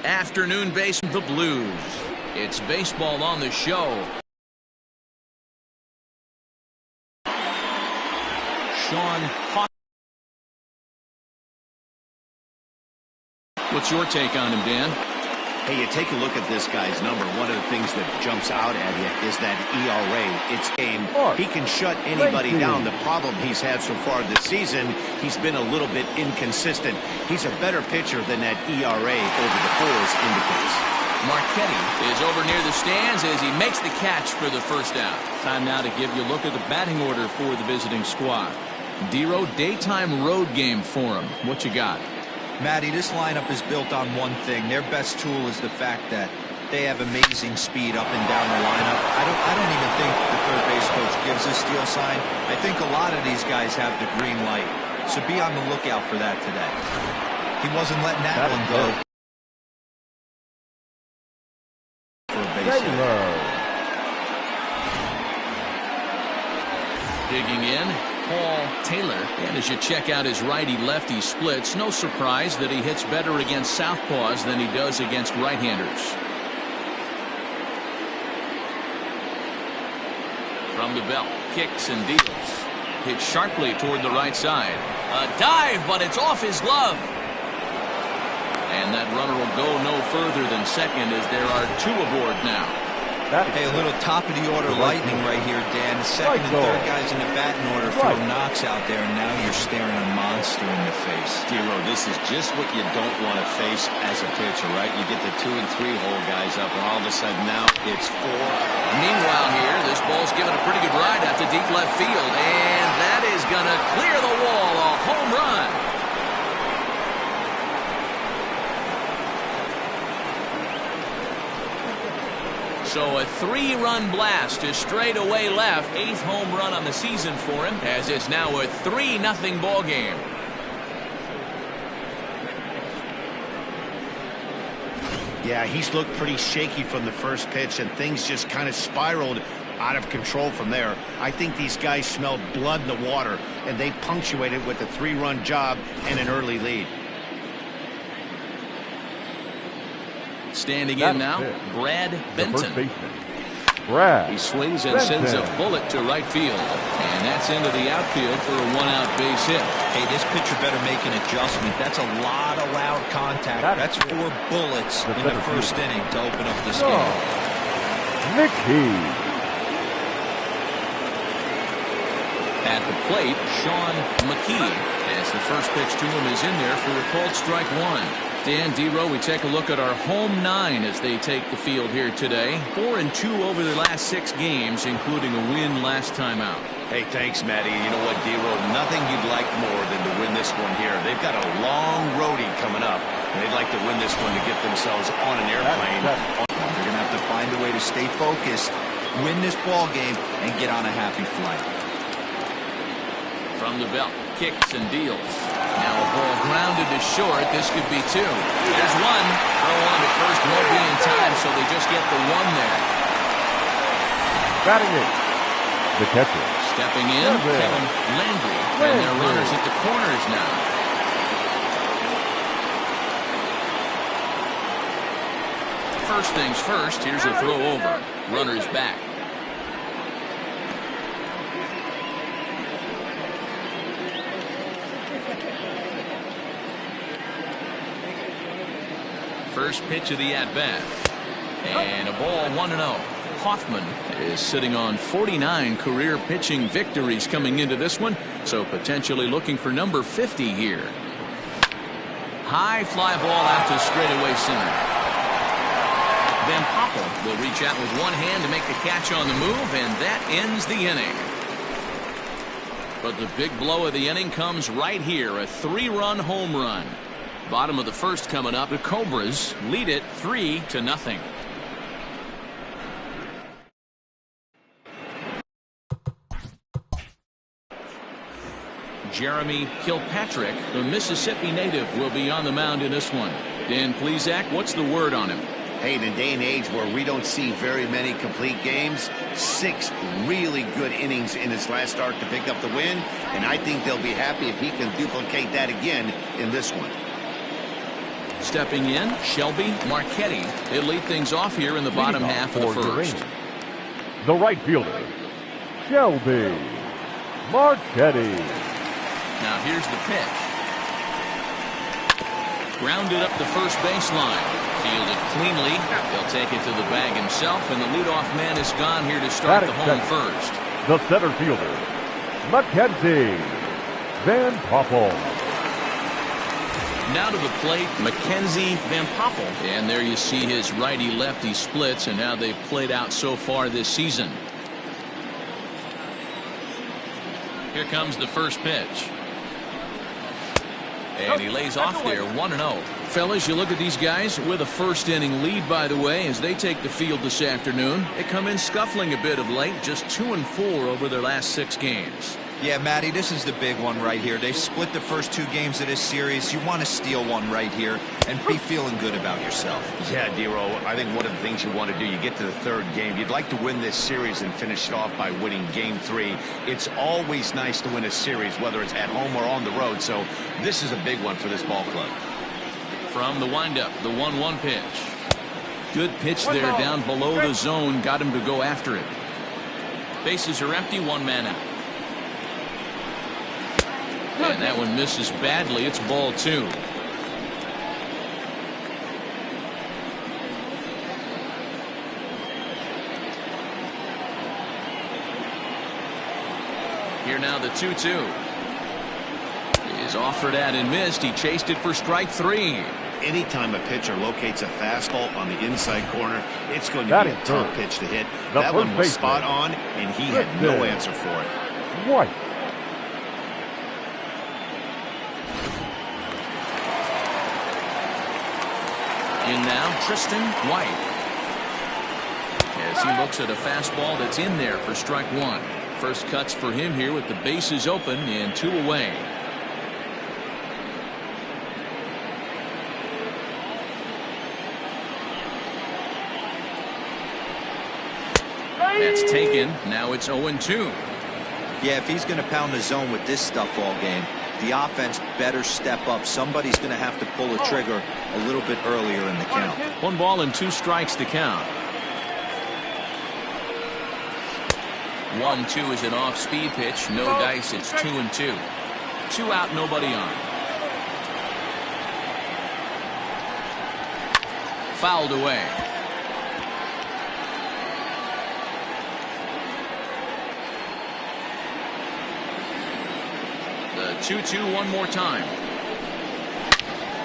Afternoon base, the Blues. It's baseball on the show. Sean Hawk. What's your take on him, Dan? Hey, you take a look at this guy's number. One of the things that jumps out at you is that ERA. It's game. He can shut anybody down. The problem he's had so far this season, he's been a little bit inconsistent. He's a better pitcher than that ERA over the fours indicates. Marchetti is over near the stands as he makes the catch for the first out. Time now to give you a look at the batting order for the visiting squad. Dero, daytime road game for him. What you got? Matty, this lineup is built on one thing. Their best tool is the fact that they have amazing speed up and down the lineup. I don't even think the third base coach gives a steal sign. I think a lot of these guys have the green light. So be on the lookout for that today. He wasn't letting that one go. For a base hit. Digging in, Paul Taylor. And as you check out his righty-lefty splits, no surprise that he hits better against southpaws than he does against right-handers. From the belt, kicks and deals. Hit sharply toward the right side. A dive, but it's off his glove. And that runner will go no further than second as there are two aboard now. Hey, a little top-of-the-order lightning right here, Dan. The second and third guys in the batting order throw knocks out there, and now you're staring a monster in the face. Dero, this is just what you don't want to face as a pitcher, right? You get the 2 and 3 hole guys up, and all of a sudden now it's 4. Meanwhile here, this ball's given a pretty good ride out to deep left field, and that is going to clear the wall. A home run. So a 3-run blast to straightaway left. 8th home run on the season for him, as it's now a 3-0 ball game. Yeah, he's looked pretty shaky from the first pitch, and things just kind of spiraled out of control from there. I think these guys smelled blood in the water, and they punctuated with a 3-run job and an early lead. Standing in now, Brad Benton. Brad. He swings and sends a bullet to right field. And that's into the outfield for a 1-out base hit. Hey, this pitcher better make an adjustment. That's a lot of loud contact. That's 4 bullets in the first inning to open up this game. Mickey. At the plate, Sean McKee, as the first pitch to him is in there for a called strike 1. Dan, Dero, we take a look at our home 9 as they take the field here today. 4-2 over their last 6 games, including a win last time out. Hey, thanks, Matty. You know what, Dero? Nothing you'd like more than to win this one here. They've got a long roadie coming up, and they'd like to win this one to get themselves on an airplane. They're going to have to find a way to stay focused, win this ball game, and get on a happy flight. From the belt, kicks and deals. Now a ball grounded to short. This could be 2. There's 1. Throw on at first won't be in time, so they just get the 1 there. Batting it. The catcher. Stepping in, Kevin Landry. And their runners at the corners now. First things first, here's a throw over. Runners back. First pitch of the at-bat. And a ball 1-0. Hoffman is sitting on 49 career pitching victories coming into this one, so potentially looking for number 50 here. High fly ball out to straightaway center. Van Poppel will reach out with one hand to make the catch on the move, and that ends the inning. But the big blow of the inning comes right here, a 3-run home run. Bottom of the first coming up. The Cobras lead it 3-0. Jeremy Kilpatrick, the Mississippi native, will be on the mound in this one. Dan Plesac, what's the word on him? Hey, in a day and age where we don't see very many complete games, 6 really good innings in his last start to pick up the win, and I think they'll be happy if he can duplicate that again in this one. Stepping in, Shelby Marchetti. He'll lead things off here in the bottom half of the first. The right fielder, Shelby Marchetti. Now here's the pitch. Grounded up the first baseline. Fielded cleanly. He'll take it to the bag himself, and the leadoff man is gone here to start the home first. The center fielder, Mackenzie Van Poppel. Now to the plate, Mackenzie Van Poppel. And there you see his righty-lefty splits and how they've played out so far this season. Here comes the first pitch. And he lays off there, 1-0. Fellas, you look at these guys with a first-inning lead, by the way, as they take the field this afternoon. They come in scuffling a bit of late, just 2-4 over their last 6 games. Yeah, Matty, this is the big one right here. They've split the first 2 games of this series. You want to steal one right here and be feeling good about yourself. Yeah, Dero, I think one of the things you want to do, you get to the 3rd game, you'd like to win this series and finish it off by winning game 3. It's always nice to win a series, whether it's at home or on the road, so this is a big one for this ball club. From the windup, the 1-1 pitch. Good pitch there down below the zone, got him to go after it. Bases are empty, 1 man out. And that one misses badly. It's ball 2. Here now the 2-2. Is offered at and missed. He chased it for strike 3. Anytime a pitcher locates a fastball on the inside corner, it's going to be a tough pitch to hit. That one was spot on, and he had no answer for it. White. In now, Tristan White. As he looks at a fastball that's in there for strike 1. First cuts for him here with the bases open and 2 away. That's taken. Now it's 0-2. Yeah, if he's going to pound the zone with this stuff all game, the offense better step up. Somebody's going to have to pull a trigger a little bit earlier in the count. 1 ball and 2 strikes to count. 1-2 is an off-speed pitch. No dice. It's 2-2. 2 out, nobody on. Fouled away. The 2-2 one more time.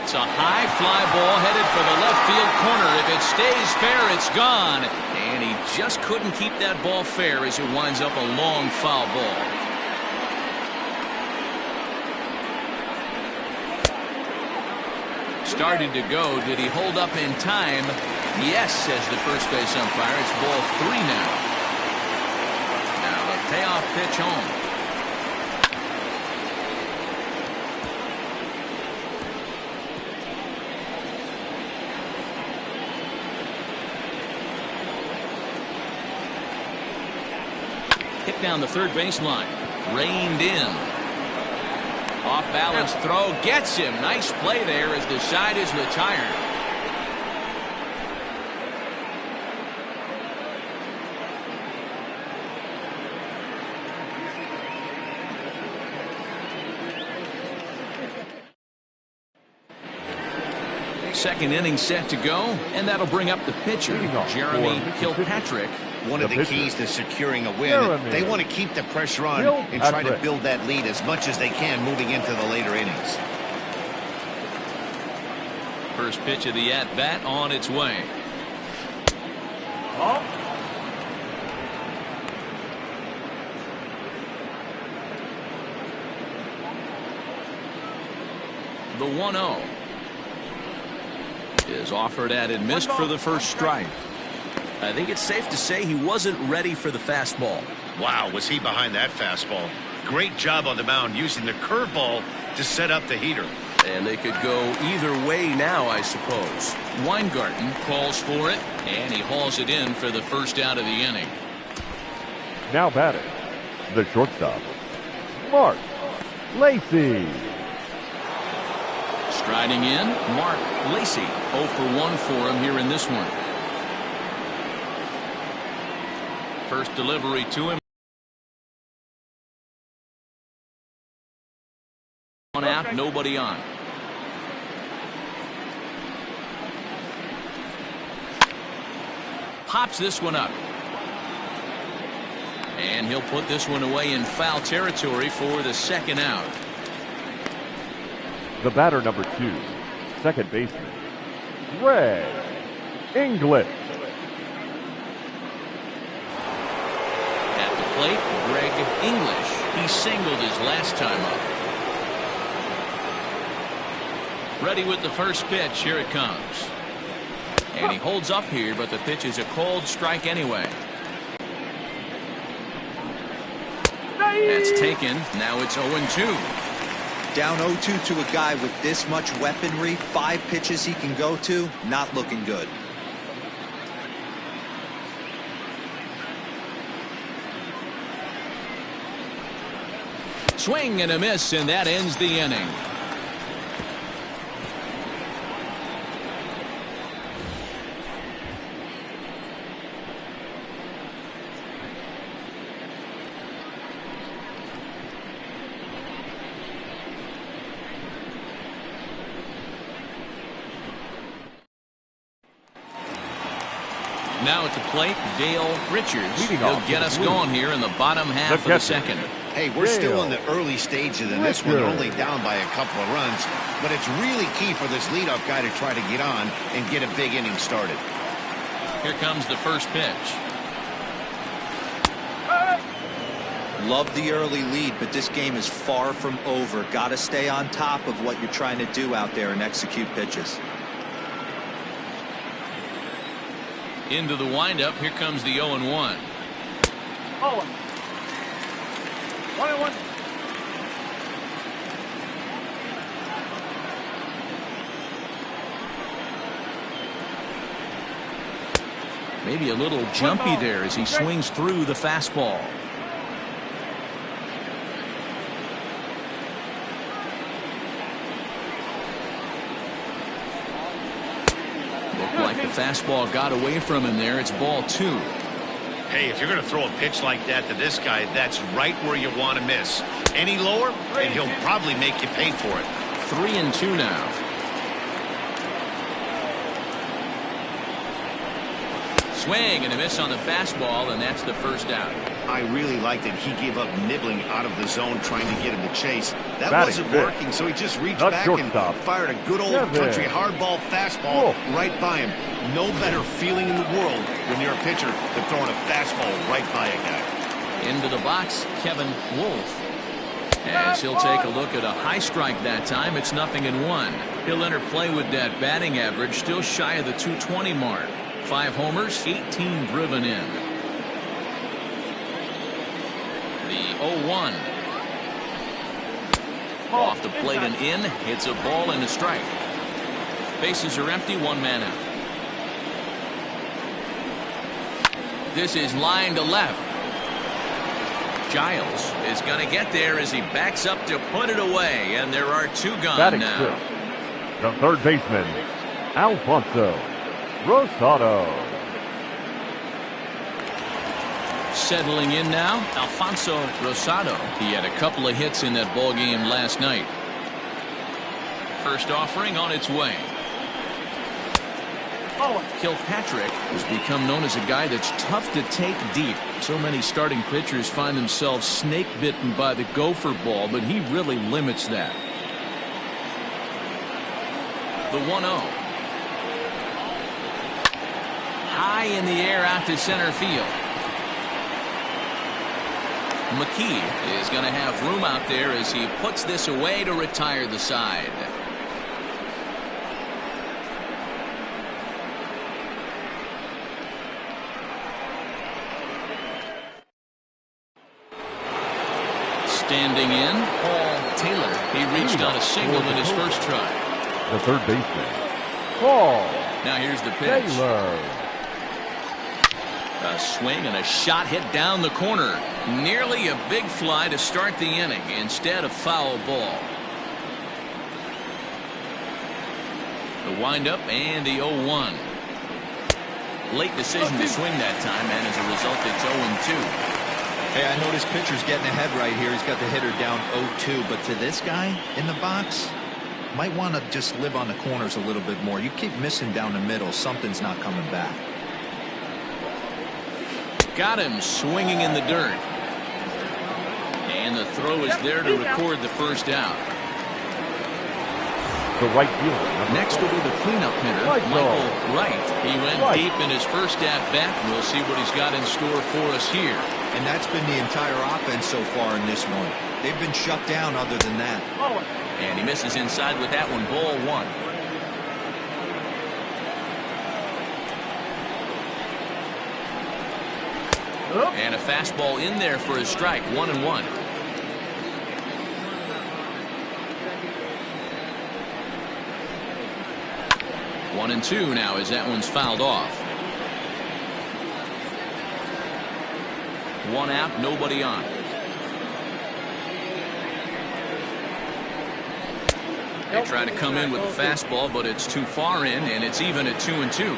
It's a high fly ball headed for the left field corner. If it stays fair, it's gone. And he just couldn't keep that ball fair as it winds up a long foul ball. Started to go. Did he hold up in time? Yes, says the first base umpire. It's ball 3 now. Now the payoff pitch home. Hit down the third baseline. Reined in. Off balance throw gets him. Nice play there as the side is retired. Second inning set to go, and that'll bring up the pitcher, Jeremy Kilpatrick. One of the keys to securing a win, they want to keep the pressure on and try to build that lead as much as they can moving into the later innings. First pitch of the at-bat on its way. The 1-0 is offered at and missed for the first strike. I think it's safe to say he wasn't ready for the fastball. Wow, was he behind that fastball. Great job on the mound using the curveball to set up the heater. And they could go either way now, I suppose. Weingarten calls for it, and he hauls it in for the first out of the inning. Now batting, the shortstop, Mark Lacy. Striding in, Mark Lacey. 0 for 1 for him here in this one. First delivery to him. One out, nobody on. Pops this one up. And he'll put this one away in foul territory for the second out. The batter, number 2, second baseman, Greg English. At the plate, Greg English. He singled his last time up. Ready with the first pitch. Here it comes. And he holds up here, but the pitch is a cold strike anyway. That's taken. Now it's 0-2. Down 0-2 to a guy with this much weaponry, 5 pitches he can go to, not looking good. Swing and a miss, and that ends the inning. Now at the plate, Dale Richards. He'll get us going here in the bottom half of the second. Hey, we're still in the early stages of this one. They're only down by a couple of runs, but it's really key for this leadoff guy to try to get on and get a big inning started. Here comes the first pitch. Love the early lead, but this game is far from over. Got to stay on top of what you're trying to do out there and execute pitches. Into the windup. Here comes the 0-1. 1-1. Maybe a little jumpy there as he swings through the fastball. Looked like the fastball got away from him there. It's ball 2. Hey, if you're going to throw a pitch like that to this guy, that's right where you want to miss. Any lower, and he'll probably make you pay for it. 3-2 now. Swing and a miss on the fastball, and that's the first out. I really like that he gave up nibbling out of the zone trying to get him to chase. That Batting wasn't fifth. working, so he just reached Not back shortstop. and fired a good old country hardball fastball right by him. No better feeling in the world when you're a pitcher than throwing a fastball right by a guy. Into the box, Kevin Wolf. As he'll take a look at a high strike that time, it's 0-1. He'll enter play with that batting average still shy of the 220 mark. 5 homers, 18 driven in. The 0-1. Off the plate and in. It's a ball and a strike. Bases are empty, 1 man out. This is line to left. Giles is going to get there as he backs up to put it away, and there are 2 gone Batting now. fifth, the third baseman, Alfonso Rosado. Settling in now, Alfonso Rosado. He had a couple of hits in that ball game last night. First offering on its way. Kilpatrick has become known as a guy that's tough to take deep. So many starting pitchers find themselves snake bitten by the gopher ball, but he really limits that. The 1-0. High in the air out to center field. McKee is going to have room out there as he puts this away to retire the side. Standing in, Paul Taylor. He reached on a single in his first try. The third baseman, Paul Now here's the pitch. Taylor. A swing and a shot hit down the corner. Nearly a big fly to start the inning. Instead, a foul ball. The windup and the 0-1. Late decision to swing that time, and as a result, it's 0-2. Hey, I noticed pitcher's getting ahead right here. He's got the hitter down 0-2, but to this guy in the box, might want to just live on the corners a little bit more. You keep missing down the middle, something's not coming back. Got him swinging in the dirt. And the throw is there to record the first out. The right fielder. Next will be the cleanup hitter, Michael Wright. He went deep in his first at-bat. We'll see what he's got in store for us here. And that's been the entire offense so far in this one. They've been shut down other than that. And he misses inside with that one. Ball 1. And a fastball in there for a strike. 1-1. One and two now as that one's fouled off. One out, nobody on. They try to come in with a fastball, but it's too far in, and it's even at 2-2.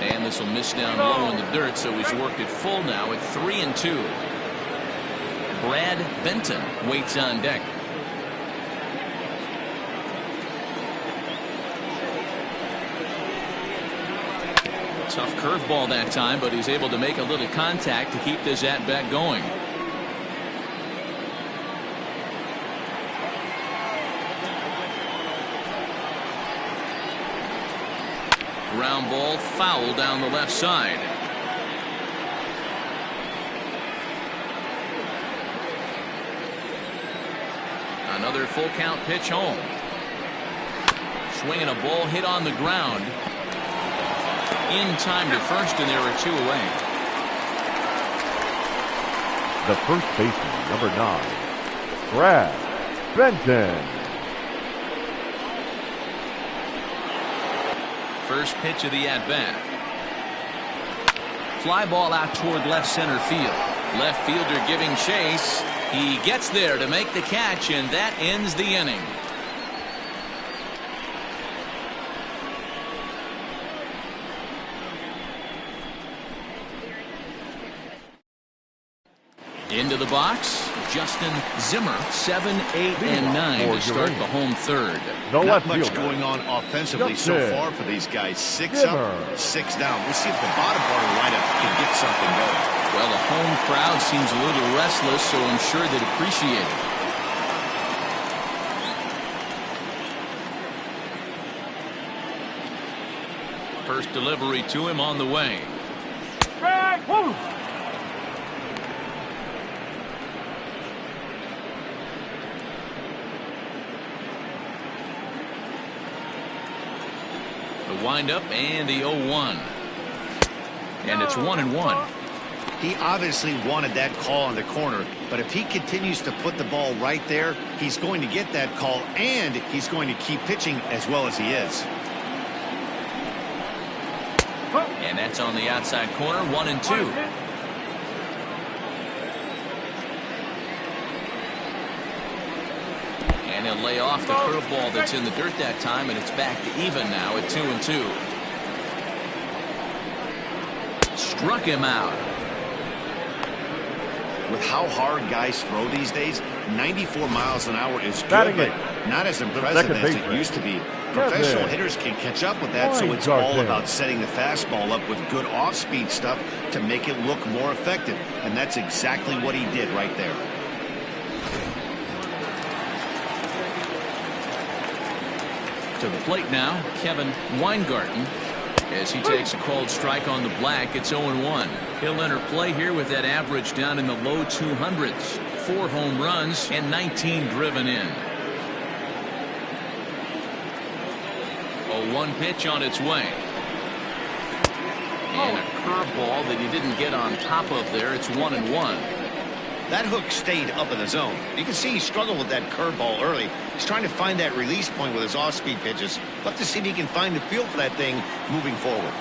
And this will miss down low in the dirt, so he's worked it full now at 3-2. Brad Benton waits on deck. Tough curveball that time, but he's able to make a little contact to keep this at-bat going. Ground ball foul down the left side. Another full count pitch home. Swinging a ball hit on the ground. In time to first, and there are two away. The first baseman, number 9, Brad Benton. First pitch of the at-bat. Fly ball out toward left center field. Left fielder giving chase. He gets there to make the catch, and that ends the inning. Into the box, Justin Zimmer, 7, 8, and 9 to start the home third. Not much going on offensively so far for these guys. 6 up, 6 down. We'll see if the bottom part of the lineup can get something going. Well, the home crowd seems a little restless, so I'm sure they'd appreciate it. First delivery to him on the way. The windup and the 0-1. And it's 1-1. He obviously wanted that call on the corner, but if he continues to put the ball right there, he's going to get that call, and he's going to keep pitching as well as he is. And that's on the outside corner, 1-2. And he'll lay off the curveball that's in the dirt that time, and it's back to even now at 2-2. Struck him out. With how hard guys throw these days, 94 miles an hour is good, but not as impressive as it used to be. Professional hitters can catch up with that, so it's all about setting the fastball up with good off-speed stuff to make it look more effective, and that's exactly what he did right there. To the plate now, Kevin Weingarten, as he takes a called strike on the black. It's 0-1. He'll enter play here with that average down in the low 200s. 4 home runs and 19 driven in. 0-1 pitch on its way. And a curveball that he didn't get on top of there. It's 1-1. That hook stayed up in the zone. You can see he struggled with that curveball early. He's trying to find that release point with his off-speed pitches. Love to see if he can find the feel for that thing moving forward.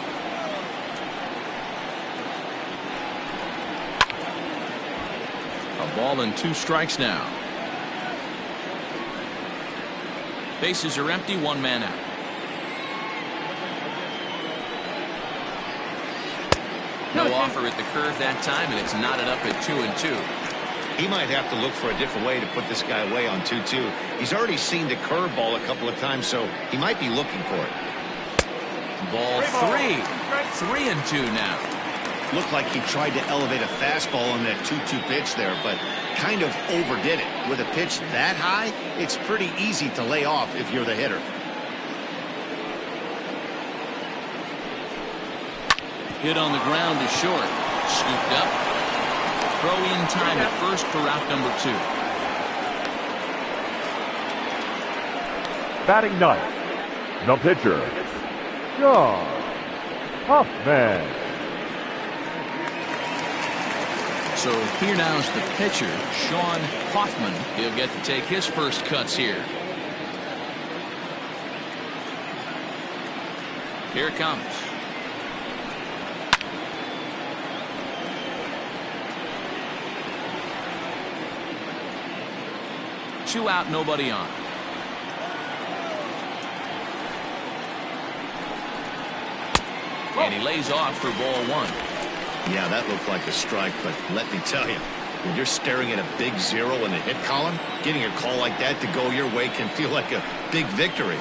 A ball and 2 strikes now. Bases are empty, one man out. No offer at the curve that time, and it's knotted up at 2-2. He might have to look for a different way to put this guy away on 2-2. He's already seen the curveball a couple of times, so he might be looking for it. Ball 3. 3-2 now. Looked like he tried to elevate a fastball on that 2-2 pitch there, but kind of overdid it. With a pitch that high, it's pretty easy to lay off if you're the hitter. Hit on the ground to short. Scooped up. Throw in time at first for out number 2. Batting ninth, the pitcher, John Hoffman. So here now's the pitcher, Sean Hoffman. He'll get to take his first cuts here. Here it comes. Two out, nobody on. And he lays off for ball 1. Yeah, that looked like a strike, but let me tell you, when you're staring at a big 0 in the hit column, getting a call like that to go your way can feel like a big victory.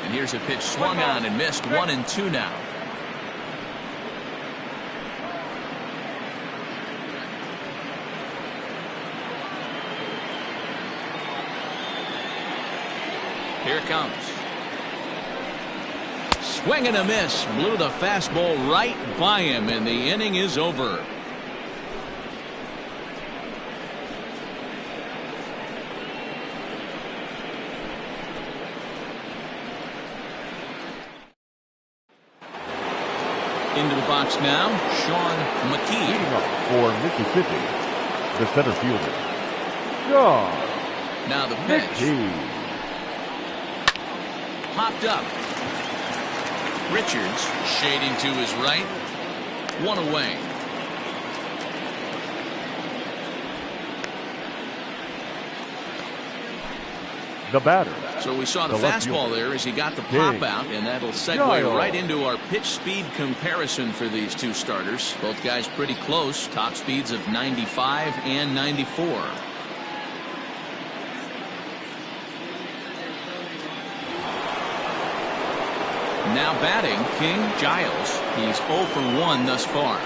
And here's a pitch swung on and missed. 1-2 now. Here it comes. Swing and a miss. Blew the fastball right by him, and the inning is over. Into the box now, Sean McKee. Leading up for Mississippi, the center fielder, Sean Now the pitch. McKee. Popped up. Richards shading to his right. One away. The batter. So we saw the left fastball fielder, there as he got the pop King out, and that'll segue Giles. right into our pitch speed comparison for these two starters. Both guys pretty close. Top speeds of 95 and 94. Now batting, King Giles. He's 0 for 1 thus far.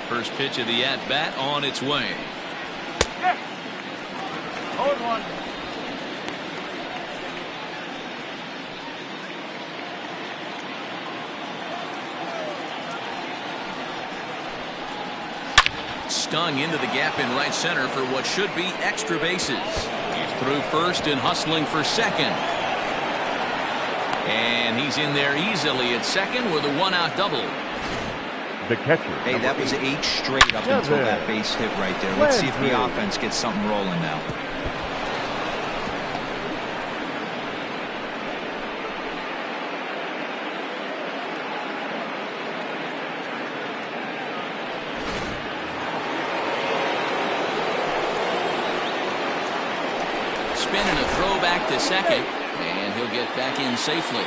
First pitch of the at-bat on its way. Yeah. 0-1. Stung into the gap in right center for what should be extra bases. He's through first and hustling for second. And he's in there easily at second with a one-out double. The catcher. Hey, that was 8 straight up until that base hit right there. Let's see if the offense gets something rolling now. Spin and a throw back to second, and he'll get back in safely.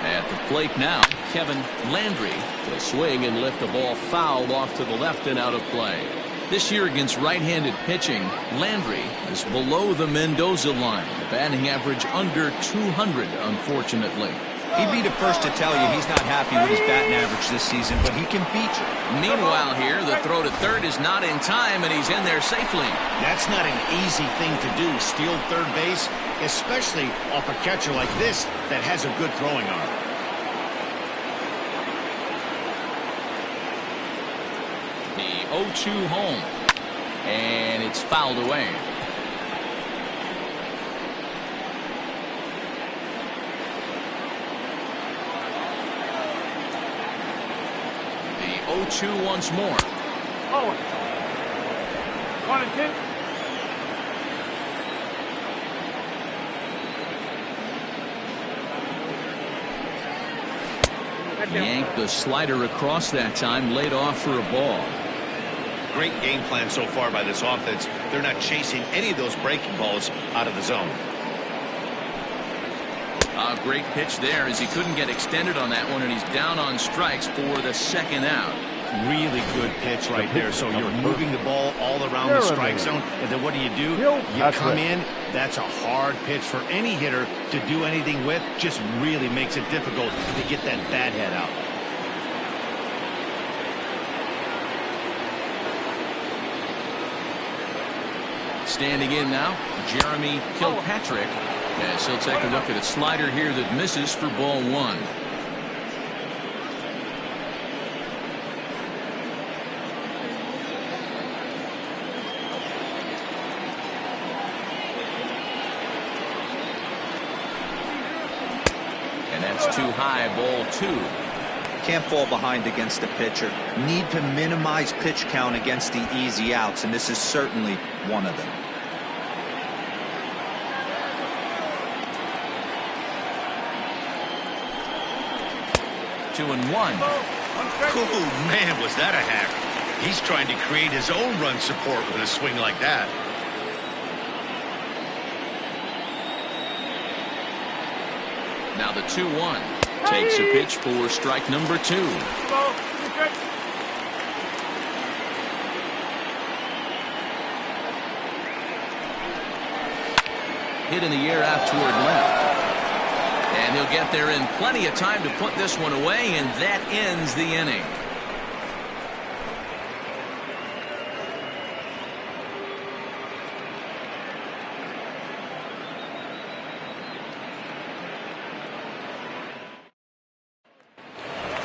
At the plate now, Kevin Landry will swing and lift the ball foul off to the left and out of play. This year against right-handed pitching, Landry is below the Mendoza line. The batting average under 200, unfortunately. He'd be the first to tell you he's not happy with his batting average this season, but he can beat you. Meanwhile here, the throw to third is not in time, and he's in there safely. That's not an easy thing to do, steal third base, especially off a catcher like this that has a good throwing arm. The 0-2 home, and it's fouled away. The 0-2 once more. 1-2. Yanked the slider across that time, laid off for a ball. Great game plan so far by this offense. They're not chasing any of those breaking balls out of the zone. A great pitch there as he couldn't get extended on that one, and he's down on strikes for the second out. Really good pitch right there. So you're moving the ball all around the strike zone, and then what do? You come in. That's a hard pitch for any hitter to do anything with. Just really makes it difficult to get that bat head out. Standing in now, Jeremy Kilpatrick, as he'll take a look at a slider here that misses for ball one. And that's too high, ball two. Can't fall behind against the pitcher. Need to minimize pitch count against the easy outs, and this is certainly one of them. 2-1. Oh, man, was that a hack. He's trying to create his own run support with a swing like that. Now the 2-1. Takes a pitch for strike number two. Hit in the air out toward left. And he'll get there in plenty of time to put this one away, and that ends the inning.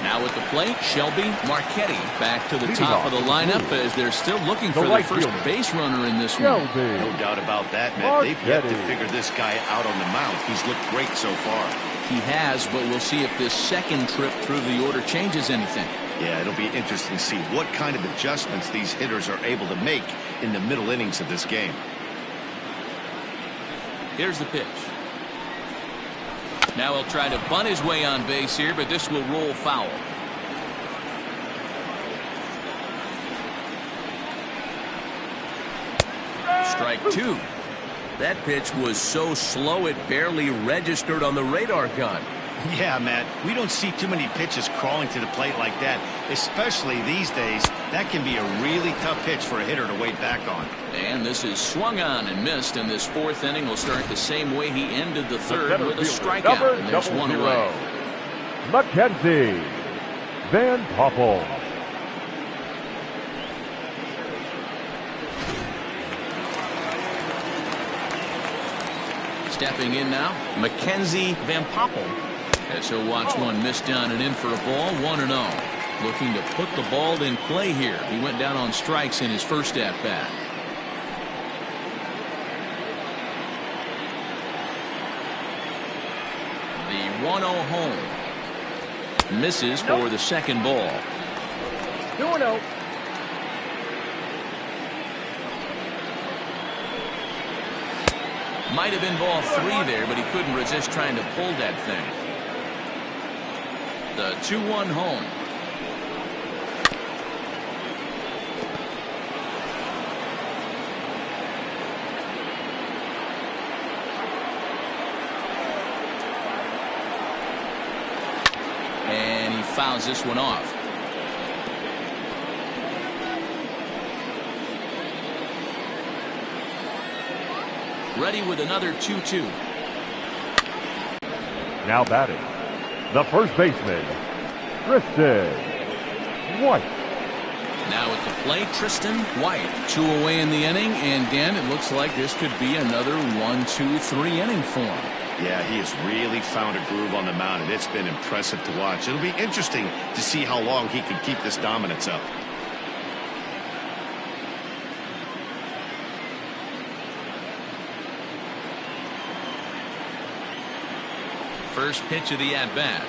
Now at the plate, Shelby Marchetti back to the top of the lineup as they're still looking for their first base runner in this one. No doubt about that, man. They've yet to figure this guy out on the mound. He's looked great so far. He has, but we'll see if this second trip through the order changes anything. Yeah, it'll be interesting to see what kind of adjustments these hitters are able to make in the middle innings of this game. Here's the pitch. Now he'll try to bunt his way on base here, but this will roll foul. Strike two. That pitch was so slow it barely registered on the radar gun. Yeah, Matt, we don't see too many pitches crawling to the plate like that, especially these days. That can be a really tough pitch for a hitter to wait back on. And this is swung on and missed, and this fourth inning will start the same way he ended the third, with a strikeout, and there's one away. Mackenzie Van Poppel. Stepping in now, Mackenzie Van Poppel, as he'll watch one miss down and in for a ball, 1-0. Looking to put the ball in play here. He went down on strikes in his first at-bat. The 1-0 home. Misses for the second ball. 2-0. Might have been ball three there, but he couldn't resist trying to pull that thing. The 2-1 home. And he fouls this one off. Ready with another 2-2. Now batting, the first baseman, Tristan White. Now at the plate, Tristan White. 2 away in the inning, and again, it looks like this could be another 1-2-3 inning for him. Yeah, he has really found a groove on the mound, and it's been impressive to watch. It'll be interesting to see how long he can keep this dominance up. First pitch of the at-bat.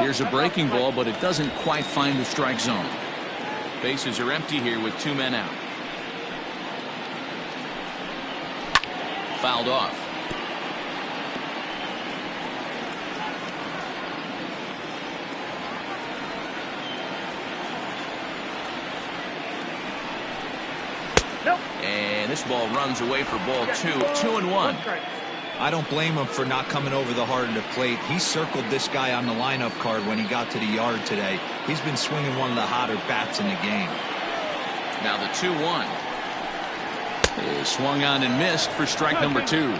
Here's a breaking ball, but it doesn't quite find the strike zone. Bases are empty here with 2 men out. Fouled off. this ball runs away for ball 2. 2-1. I don't blame him for not coming over the heart of the plate. He circled this guy on the lineup card when he got to the yard today. He's been swinging one of the hotter bats in the game. Now the 2-1 is swung on and missed for strike number 2.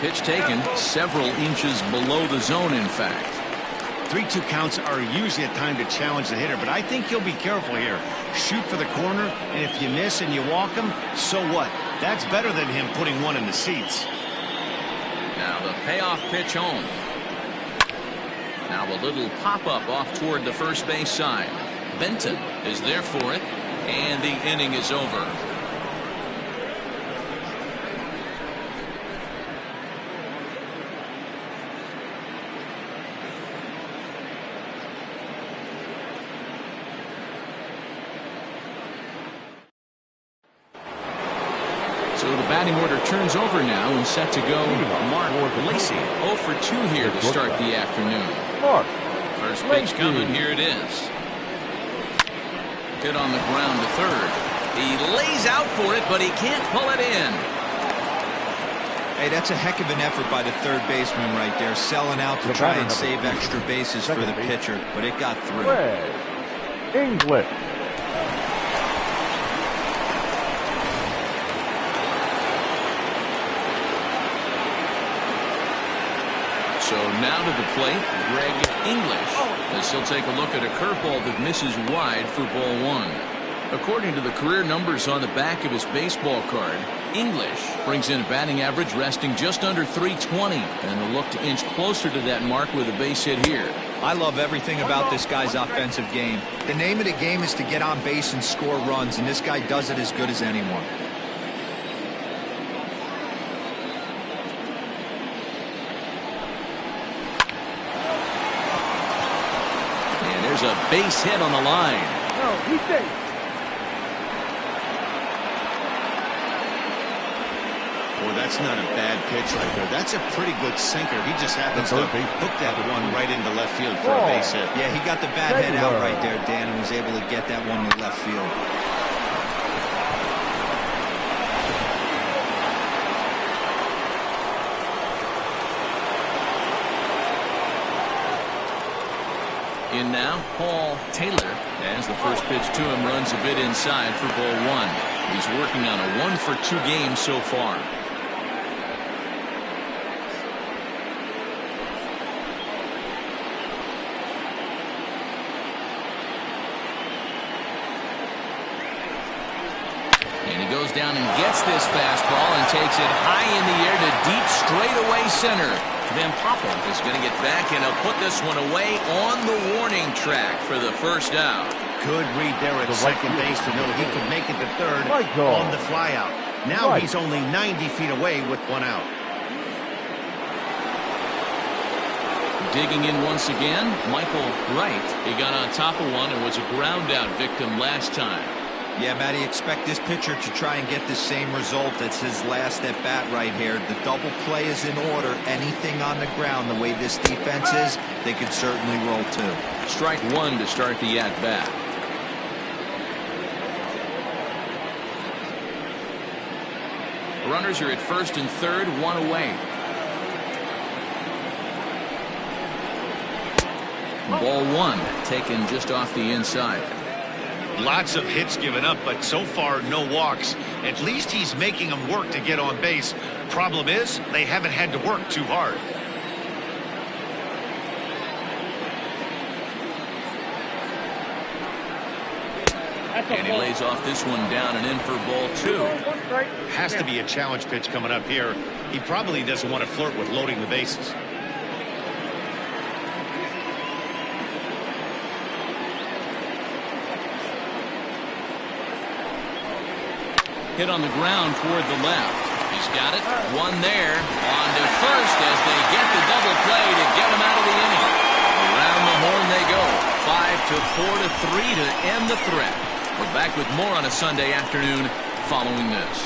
Pitch taken several inches below the zone, in fact. 3-2 counts are usually a time to challenge the hitter, but I think he'll be careful here. Shoot for the corner, and if you miss and you walk him, so what? That's better than him putting one in the seats. Now the payoff pitch home. Now a little pop-up off toward the first base side. Benton is there for it, and the inning is over. So the batting order turns over now and set to go. Mark Lacey 0 for 2 here to start the afternoon. First pitch coming. Here it is. Hit on the ground to third. He lays out for it, but he can't pull it in. Hey, that's a heck of an effort by the third baseman right there, selling out to try and save extra bases for the pitcher, but it got through. English. So now to the plate, Greg English, as he'll take a look at a curveball that misses wide for ball 1. According to the career numbers on the back of his baseball card, English brings in a batting average resting just under .320, and a look to inch closer to that mark with a base hit here. I love everything about this guy's offensive game. The name of the game is to get on base and score runs, and this guy does it as good as anyone. There's a base hit on the line. No, he's safe. Boy, that's not a bad pitch right there. That's a pretty good sinker. He just happens to hook that one right into left field for a base hit. Yeah, he got the bat head out right there, Dan, and was able to get that one to left field. In now, Paul Taylor, as the first pitch to him runs a bit inside for ball 1. He's working on a 1 for 2 game so far. And he goes down and gets this fastball and takes it high in the air to deep straightaway center. Van Poppel is going to get back, and he'll put this one away on the warning track for the first out. Good read there at second base to know he could make it to third on the flyout. Now he's only 90 feet away with 1 out. Digging in once again, Michael Wright. He got on top of one and was a ground out victim last time. Yeah, Matty, expect this pitcher to try and get the same result. It's his last at bat right here. The double play is in order. Anything on the ground, the way this defense is, they could certainly roll 2. Strike 1 to start the at bat. Runners are at first and third, 1 away. Ball 1 taken just off the inside. Lots of hits given up, but so far no walks. At least he's making them work to get on base. Problem is, they haven't had to work too hard. And he lays off this one down and in for ball 2. Has to be a challenge pitch coming up here. He probably doesn't want to flirt with loading the bases. Hit on the ground toward the left. He's got it. One there. On to first as they get the double play to get him out of the inning. Around the horn they go. 5-4 to 3 to end the threat. We're back with more on a Sunday afternoon following this.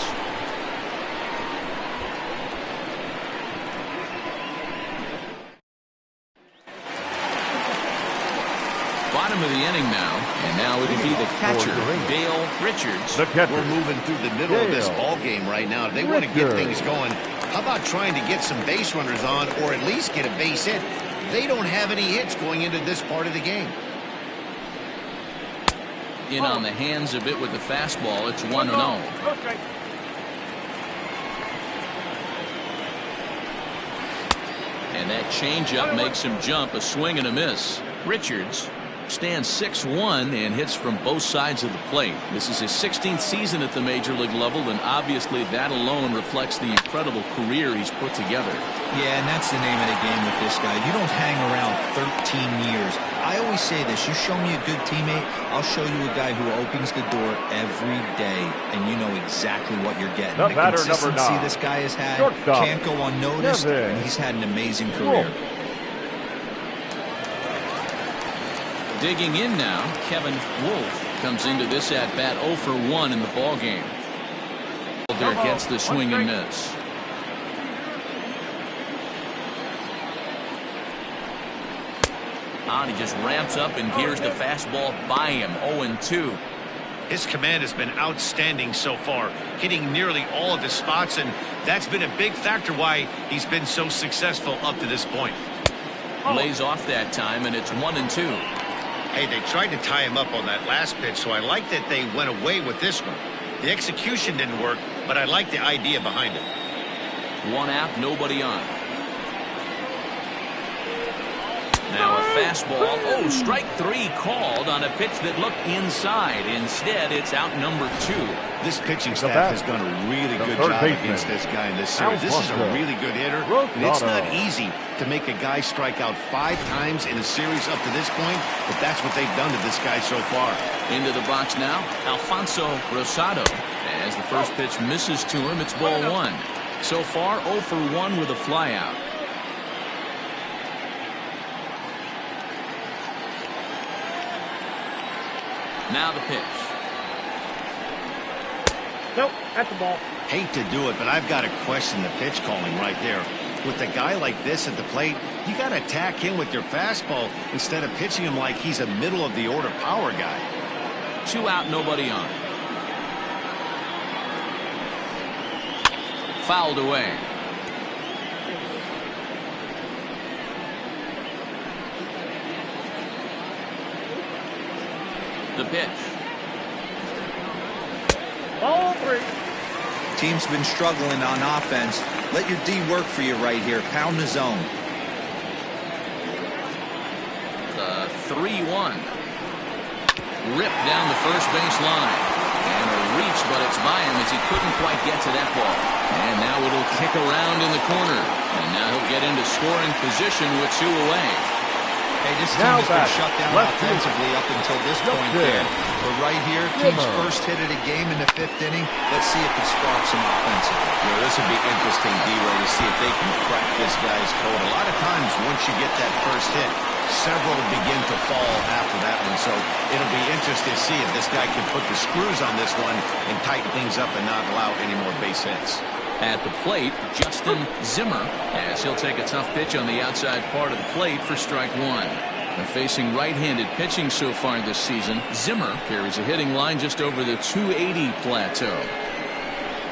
Bottom bottom of the inning now, and now it'll be the catcher, Dale Richards. We're moving through the middle of this ball game right now. They want to get things going. How about trying to get some base runners on, or at least get a base hit? They don't have any hits going into this part of the game. In on the hands a bit with the fastball. It's 1-0. Okay. And that changeup makes him jump. A swing and a miss. Richards stands 6'1" and hits from both sides of the plate. This is his 16th season at the major league level, and obviously that alone reflects the incredible career he's put together. Yeah, and that's the name of the game with this guy. You don't hang around 13 years. I always say this: you show me a good teammate, I'll show you a guy who opens the door every day, and you know exactly what you're getting. The batter, consistency number 9. this guy has had Shortstop. can't go unnoticed, and he's had an amazing career. Digging in now, Kevin Wolf comes into this at bat 0 for 1 in the ball game. There gets the swing and miss. He just ramps up and gears the fastball by him. 0-2. His command has been outstanding so far, hitting nearly all of his spots, and that's been a big factor why he's been so successful up to this point. Lays off that time, and it's 1-2. Hey, they tried to tie him up on that last pitch, so I like that they went away with this one. The execution didn't work, but I like the idea behind it. 1 out, nobody on. Now a fastball. Oh, strike 3 called on a pitch that looked inside. Instead, it's out number 2. This pitching staff has done a really good job against this guy in this series. This is a really good hitter, and it's not easy to make a guy strike out 5 times in a series up to this point, but that's what they've done to this guy so far. Into the box now, Alfonso Rosado. As the first pitch misses to him, it's ball 1. So far, 0 for 1 with a flyout. Now the pitch. Nope, that's the ball. Hate to do it, but I've got to question the pitch calling right there. With a guy like this at the plate, you got to attack him with your fastball instead of pitching him like he's a middle-of-the-order power guy. 2 out, nobody on. Fouled away. The pitch. Ball 3. Team's been struggling on offense. Let your D work for you right here. Pound the zone. The 3-1. Ripped down the first base line. And a reach, but it's by him as he couldn't quite get to that ball. And now it'll kick around in the corner. And now he'll get into scoring position with 2 away. Hey, this team has been shut down offensively up until this point there. But right here, team's first hit of the game in the 5th inning. Let's see if it sparks some offensively. Yeah, this would be interesting, D-Ray, to see if they can crack this guy's code. A lot of times, once you get that first hit, several begin to fall after that one. So it'll be interesting to see if this guy can put the screws on this one and tighten things up and not allow any more base hits. At the plate, Justin Zimmer, as he'll take a tough pitch on the outside part of the plate for strike 1. And facing right-handed pitching so far this season, Zimmer carries a hitting line just over the 280 plateau.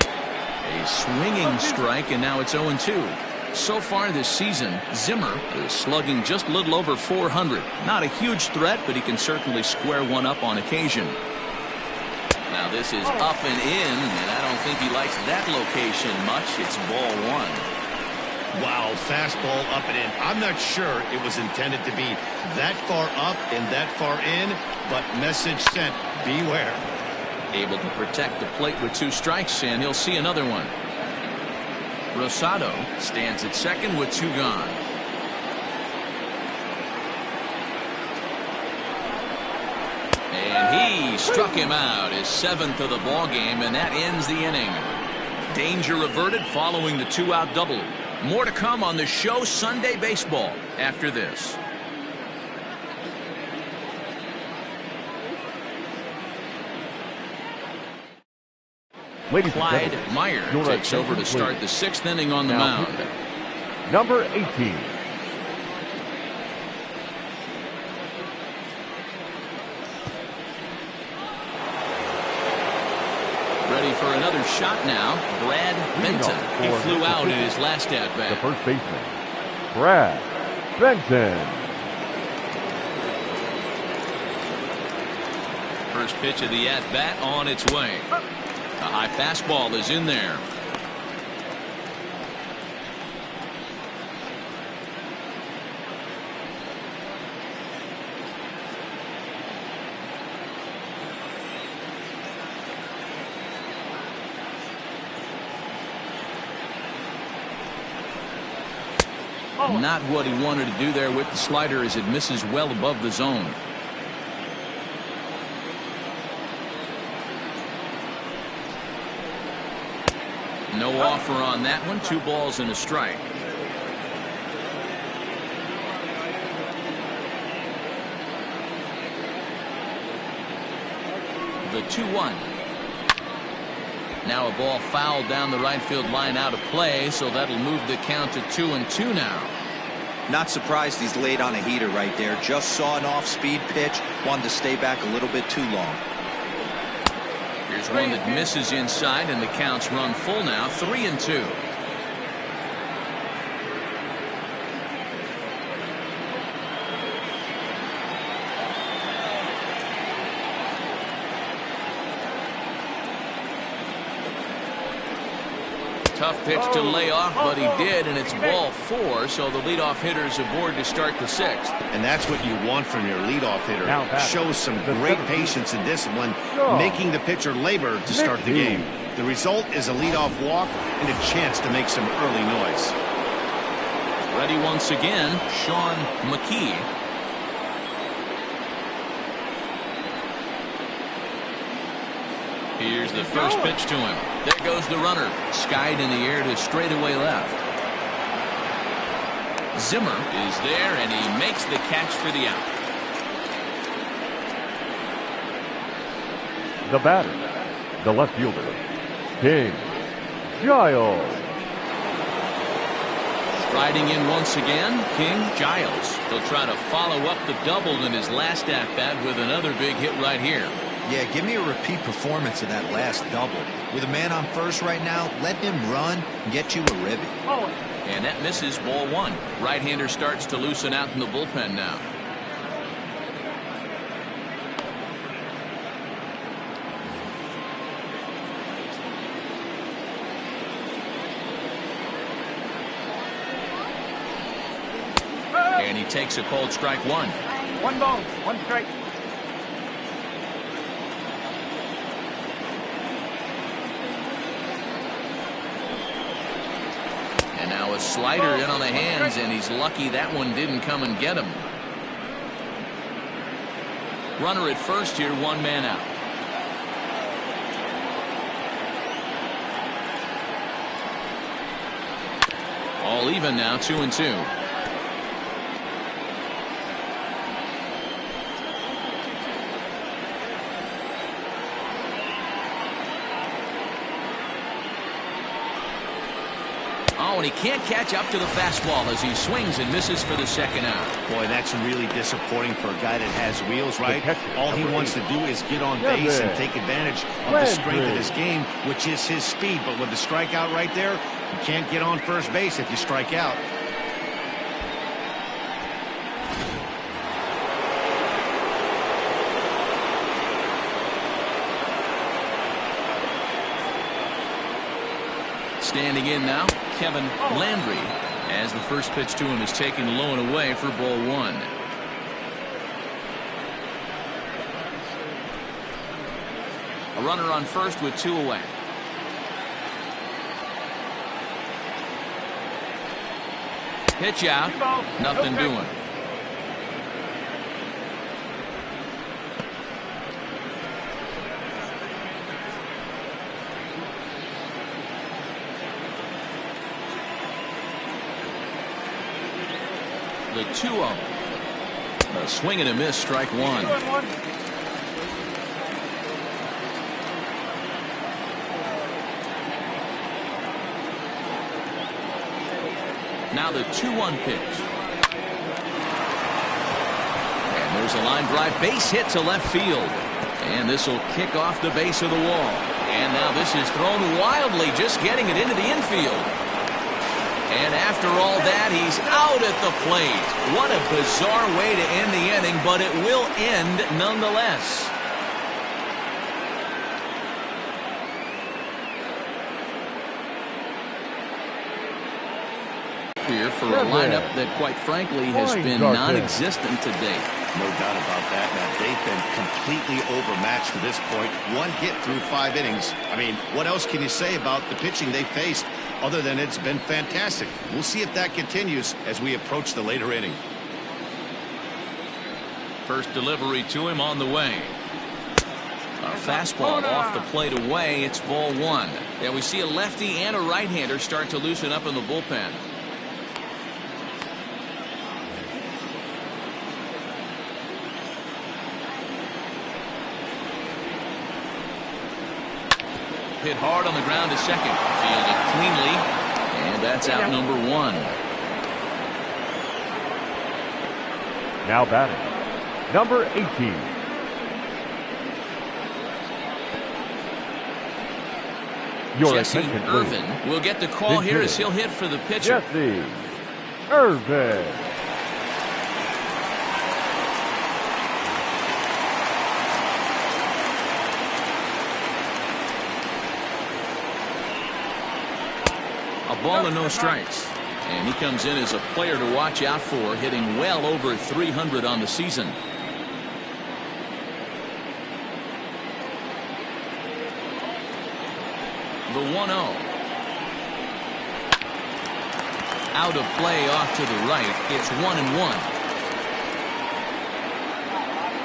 A swinging strike, and now it's 0-2. So far this season, Zimmer is slugging just a little over 400. Not a huge threat, but he can certainly square one up on occasion. Now this is up and in, and I don't think he likes that location much. It's ball 1. Wow, fastball up and in. I'm not sure it was intended to be that far up and that far in, but message sent, beware. Able to protect the plate with 2 strikes, and he'll see another one. Rosado stands at second with 2 gone. And he struck him out, his 7th of the ball game, and that ends the inning. Danger averted following the 2-out double. More to come on the show Sunday Baseball after this. Clyde Meyer takes over to start the 6th inning on the mound. Number 18. Ready for another shot now. Brad Benton. He flew out in his last at bat. The first baseman, Brad Benton. First pitch of the at bat on its way. A high fastball is in there. Not what he wanted to do there with the slider as it misses well above the zone. No offer on that one. 2 balls and a strike. The 2-1. Now a ball fouled down the right field line out of play, so that'll move the count to 2-2 now. Not surprised he's laid on a heater right there. Just saw an off-speed pitch. Wanted to stay back a little bit too long. Here's one that misses inside, and the count's run full now. 3-2. Tough pitch to lay off, but he did, and it's ball 4, so the leadoff hitter is aboard to start the 6th. And that's what you want from your leadoff hitter. Shows some great patience and discipline, making the pitcher labor to start the game. The result is a leadoff walk and a chance to make some early noise. Ready once again, Sean McKee. Here's the first pitch to him. There goes the runner. Skied in the air to straightaway left. Zimmer is there, and he makes the catch for the out. The batter, the left fielder, King Giles. Striding in once again, King Giles. He'll try to follow up the double in his last at-bat with another big hit right here. Yeah, give me a repeat performance of that last double. With a man on first right now, let him run and get you a ribby. And that misses, ball 1. Right-hander starts to loosen out in the bullpen now. And he takes a cold strike 1. 1 ball, 1 strike. Now a slider in on the hands, and he's lucky that one didn't come and get him. Runner at first here, 1 man out. All even now, 2-2. Oh, and he can't catch up to the fastball as he swings and misses for the second out. Boy, that's really disappointing for a guy that has wheels, right? All he wants to do is get on base and take advantage of the strength of his game, which is his speed. But with the strikeout right there, you can't get on first base if you strike out. Standing in now, Kevin Landry, as the first pitch to him is taken low and away for ball 1. A runner on first with 2 away. Pitch out, nothing doing. The 2-0. A swing and a miss, strike 1. Now the 2-1 pitch. And there's a line drive, base hit to left field. And this will kick off the base of the wall. And now this is thrown wildly, just getting it into the infield. And after all that, he's out at the plate. What a bizarre way to end the inning, but it will end nonetheless. Here for a lineup that, quite frankly, has been non-existent to date. No doubt about that, Matt. They've been completely overmatched to this point. One hit through 5 innings. I mean, what else can you say about the pitching they faced other than it's been fantastic? We'll see if that continues as we approach the later inning. First delivery to him on the way. A fastball off the plate away. It's ball 1. Yeah, we see a lefty and a right-hander start to loosen up in the bullpen. Hit hard on the ground to second. Fielded cleanly. And that's out number 1. Now batting, number 18. Jesse Irvin will get the call here as he'll hit for the pitcher. Jesse Irvin. A ball and no strikes. And he comes in as a player to watch out for, hitting well over 300 on the season. The 1-0. Out of play off to the right. It's 1-1.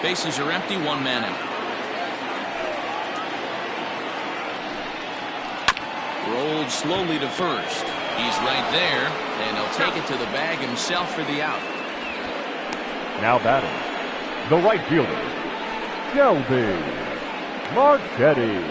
Bases are empty, 1 man out. Rolled slowly to first. He's right there, and he'll take it to the bag himself for the out. Now batting, the right fielder, Shelby Marchetti.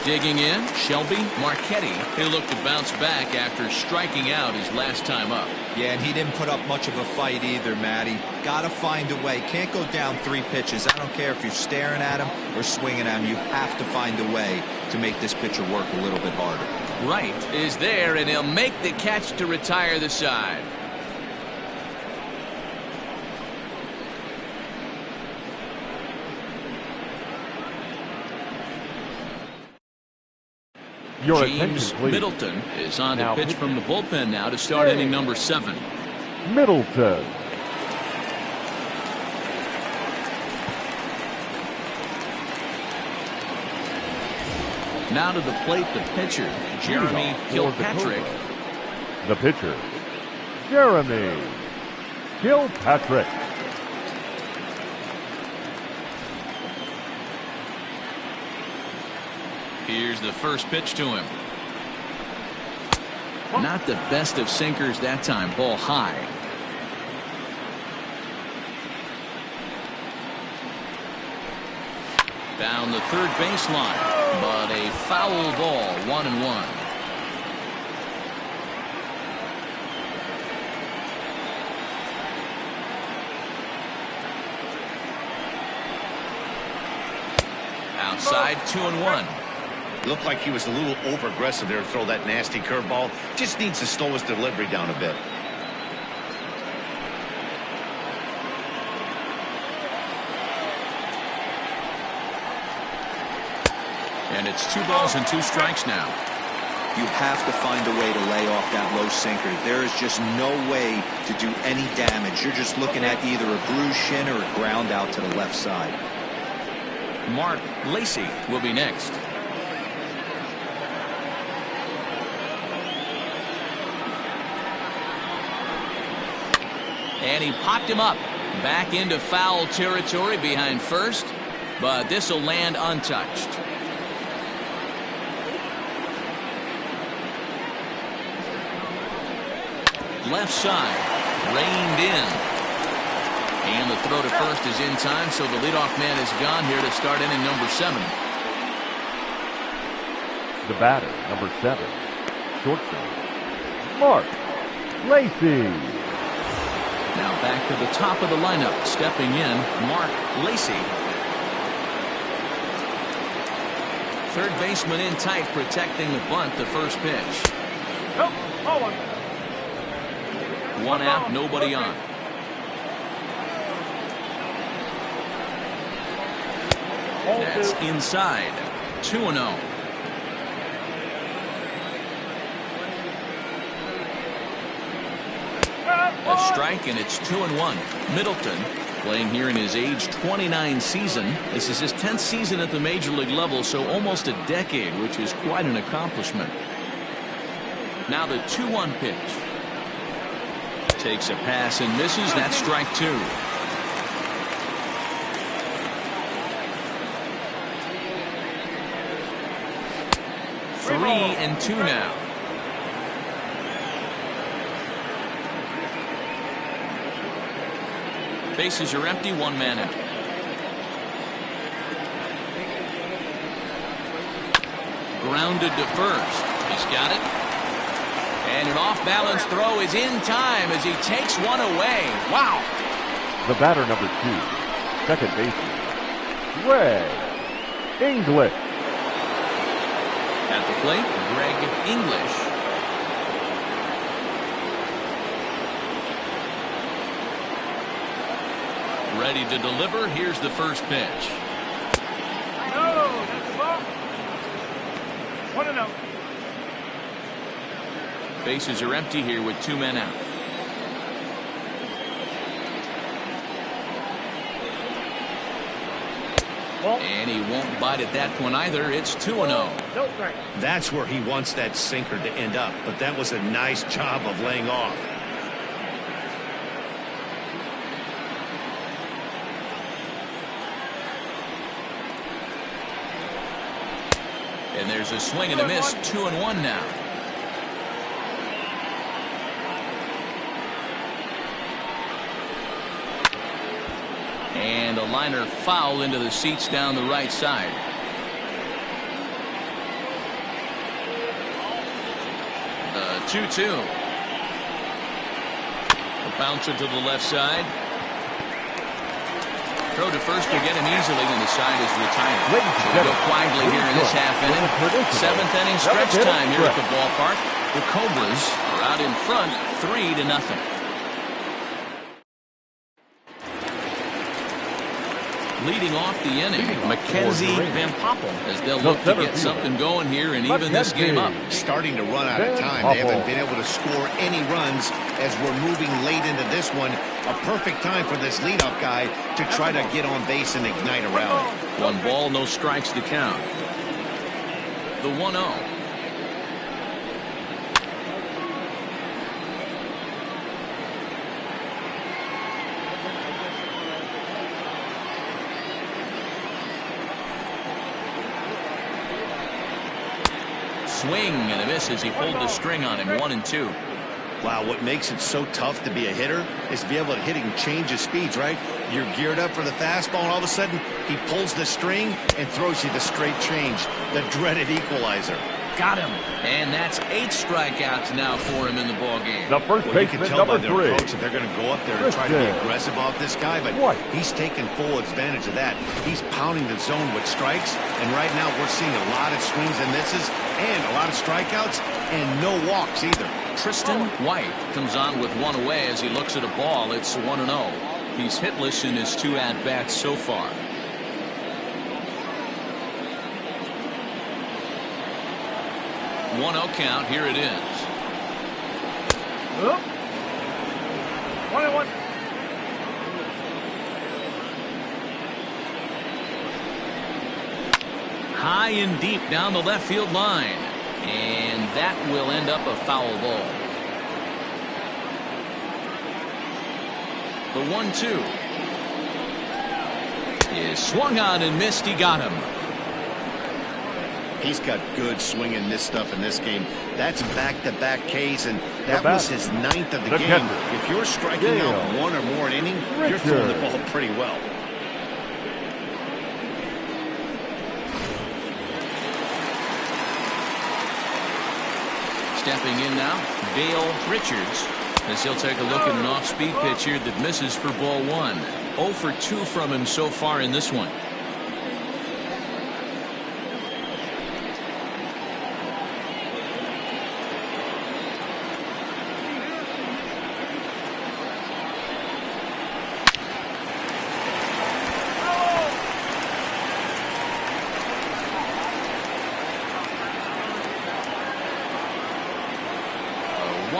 Digging in, Shelby Marchetti. He'll look to bounce back after striking out his last time up. Yeah, and he didn't put up much of a fight either, Matty. Got to find a way. Can't go down 3 pitches. I don't care if you're staring at him or swinging at him. You have to find a way to make this pitcher work a little bit harder. Right is there, and he'll make the catch to retire the side. Your James attention, please. Middleton is on to Now, pitch from the bullpen now to start inning number 7. Middleton. Now to the plate, the pitcher, Jeremy Kilpatrick. The pitcher, Jeremy Kilpatrick. Here's the first pitch to him. Not the best of sinkers that time. Ball high. Down the third baseline, but a foul ball, 1-1. Outside, 2-1. Looked like he was a little over-aggressive there to throw that nasty curveball. Just needs to slow his delivery down a bit. And it's 2 balls and 2 strikes now. You have to find a way to lay off that low sinker. There is just no way to do any damage. You're just looking at either a bruised shin or a ground out to the left side. Mark Lacey will be next. And he popped him up back into foul territory behind first, but this will land untouched. Left side, reined in. And the throw to first is in time, so the leadoff man is gone here to start inning number 7. The batter, number 7, shortstop, Mark Lacey. Now back to the top of the lineup, stepping in, Mark Lacey. Third baseman in tight, protecting the bunt, the first pitch. Nope. Ball one. One out, nobody on. That's inside. 2-0. A strike, and it's 2-1. Middleton playing here in his age 29 season. This is his 10th season at the major league level, so almost a decade, which is quite an accomplishment. Now the 2-1 pitch. Takes a pass and misses. That's strike two. Three and two now. Bases are empty, one man out. Grounded to first. He's got it. And an off-balance throw is in time as he takes one away. Wow. The batter, number 2, second baseman, Greg English. At the plate, Greg English. Ready to deliver. Here's the first pitch. No, that's the ball. 1-0. Bases are empty here with two men out. And he won't bite at that one either. It's 2-0. No strike. That's where he wants that sinker to end up, but that was a nice job of laying off. And there's a swing and a miss. 2-1 now. And a liner foul into the seats down the right side. The 2-2. A bouncer to the left side. Throw to first to get him easily, and the side is retired. So we go quietly here in this half inning. Seventh inning stretch time here at the ballpark. The Cobras are out in front, 3-0. Leading off the inning, Mackenzie Van Poppel, as they'll look to get something going here and even this game up. Starting to run out of time. They haven't been able to score any runs as we're moving late into this one. A perfect time for this leadoff guy to try to get on base and ignite a rally. 1 ball, no strikes to count. The 1-0. Swing and a miss as he pulled the string on him. 1-2. Wow, what makes it so tough to be a hitter is to be able to hit and change his speeds, right? You're geared up for the fastball, and all of a sudden he pulls the string and throws you the straight change, the dreaded equalizer. Got him. And that's 8 strikeouts now for him in the ballgame. The first Well, you can baseman, tell by number their 3. approach that they're going to go up there and try to be aggressive off this guy, but he's taking full advantage of that. He's pounding the zone with strikes, and right now we're seeing a lot of swings and misses and a lot of strikeouts and no walks either. Tristan White comes on with 1 away as he looks at a ball. It's 1-0. He's hitless in his 2 at-bats so far. One 0 count. Here it is. 1-1. High and deep down the left field line, and that will end up a foul ball. The 1-2 is swung on and missed. He got him. He's got good swing and miss stuff in this game. That's back-to-back Ks, and that was his 9th of the game. If you're striking out 1 or more an inning, you're throwing the ball pretty well. Stepping in now, Dale Richards, as he'll take a look at an off-speed pitch here that misses for ball 1. 0 for 2 from him so far in this one.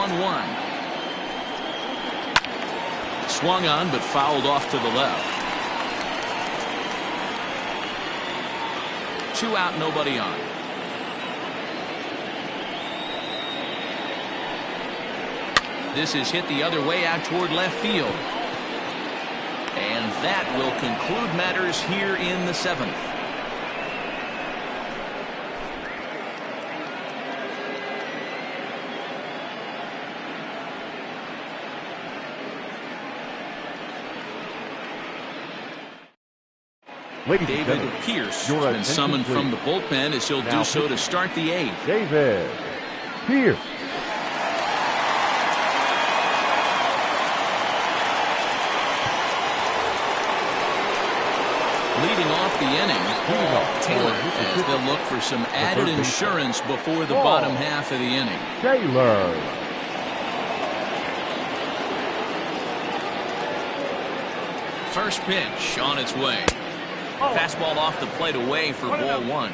1-1. Swung on but fouled off to the left. 2 out, nobody on. This is hit the other way out toward left field. And that will conclude matters here in the 7th. David Pierce has been summoned from the bullpen as he'll do so to start the 8th. David Pierce. Leading off the inning, Taylor, as they'll look for some added insurance before the bottom half of the inning. Taylor. First pitch on its way. Fastball off the plate away for ball 1.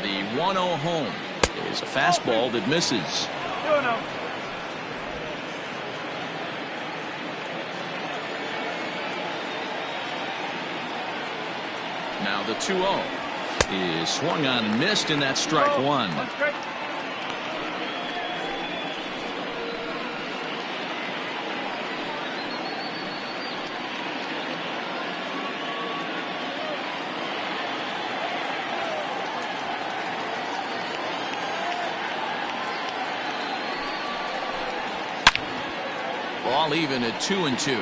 The 1-0 home is a fastball that misses. 2-0. Now the 2-0 is swung on and missed, and that's strike 1. Ball even at 2-2.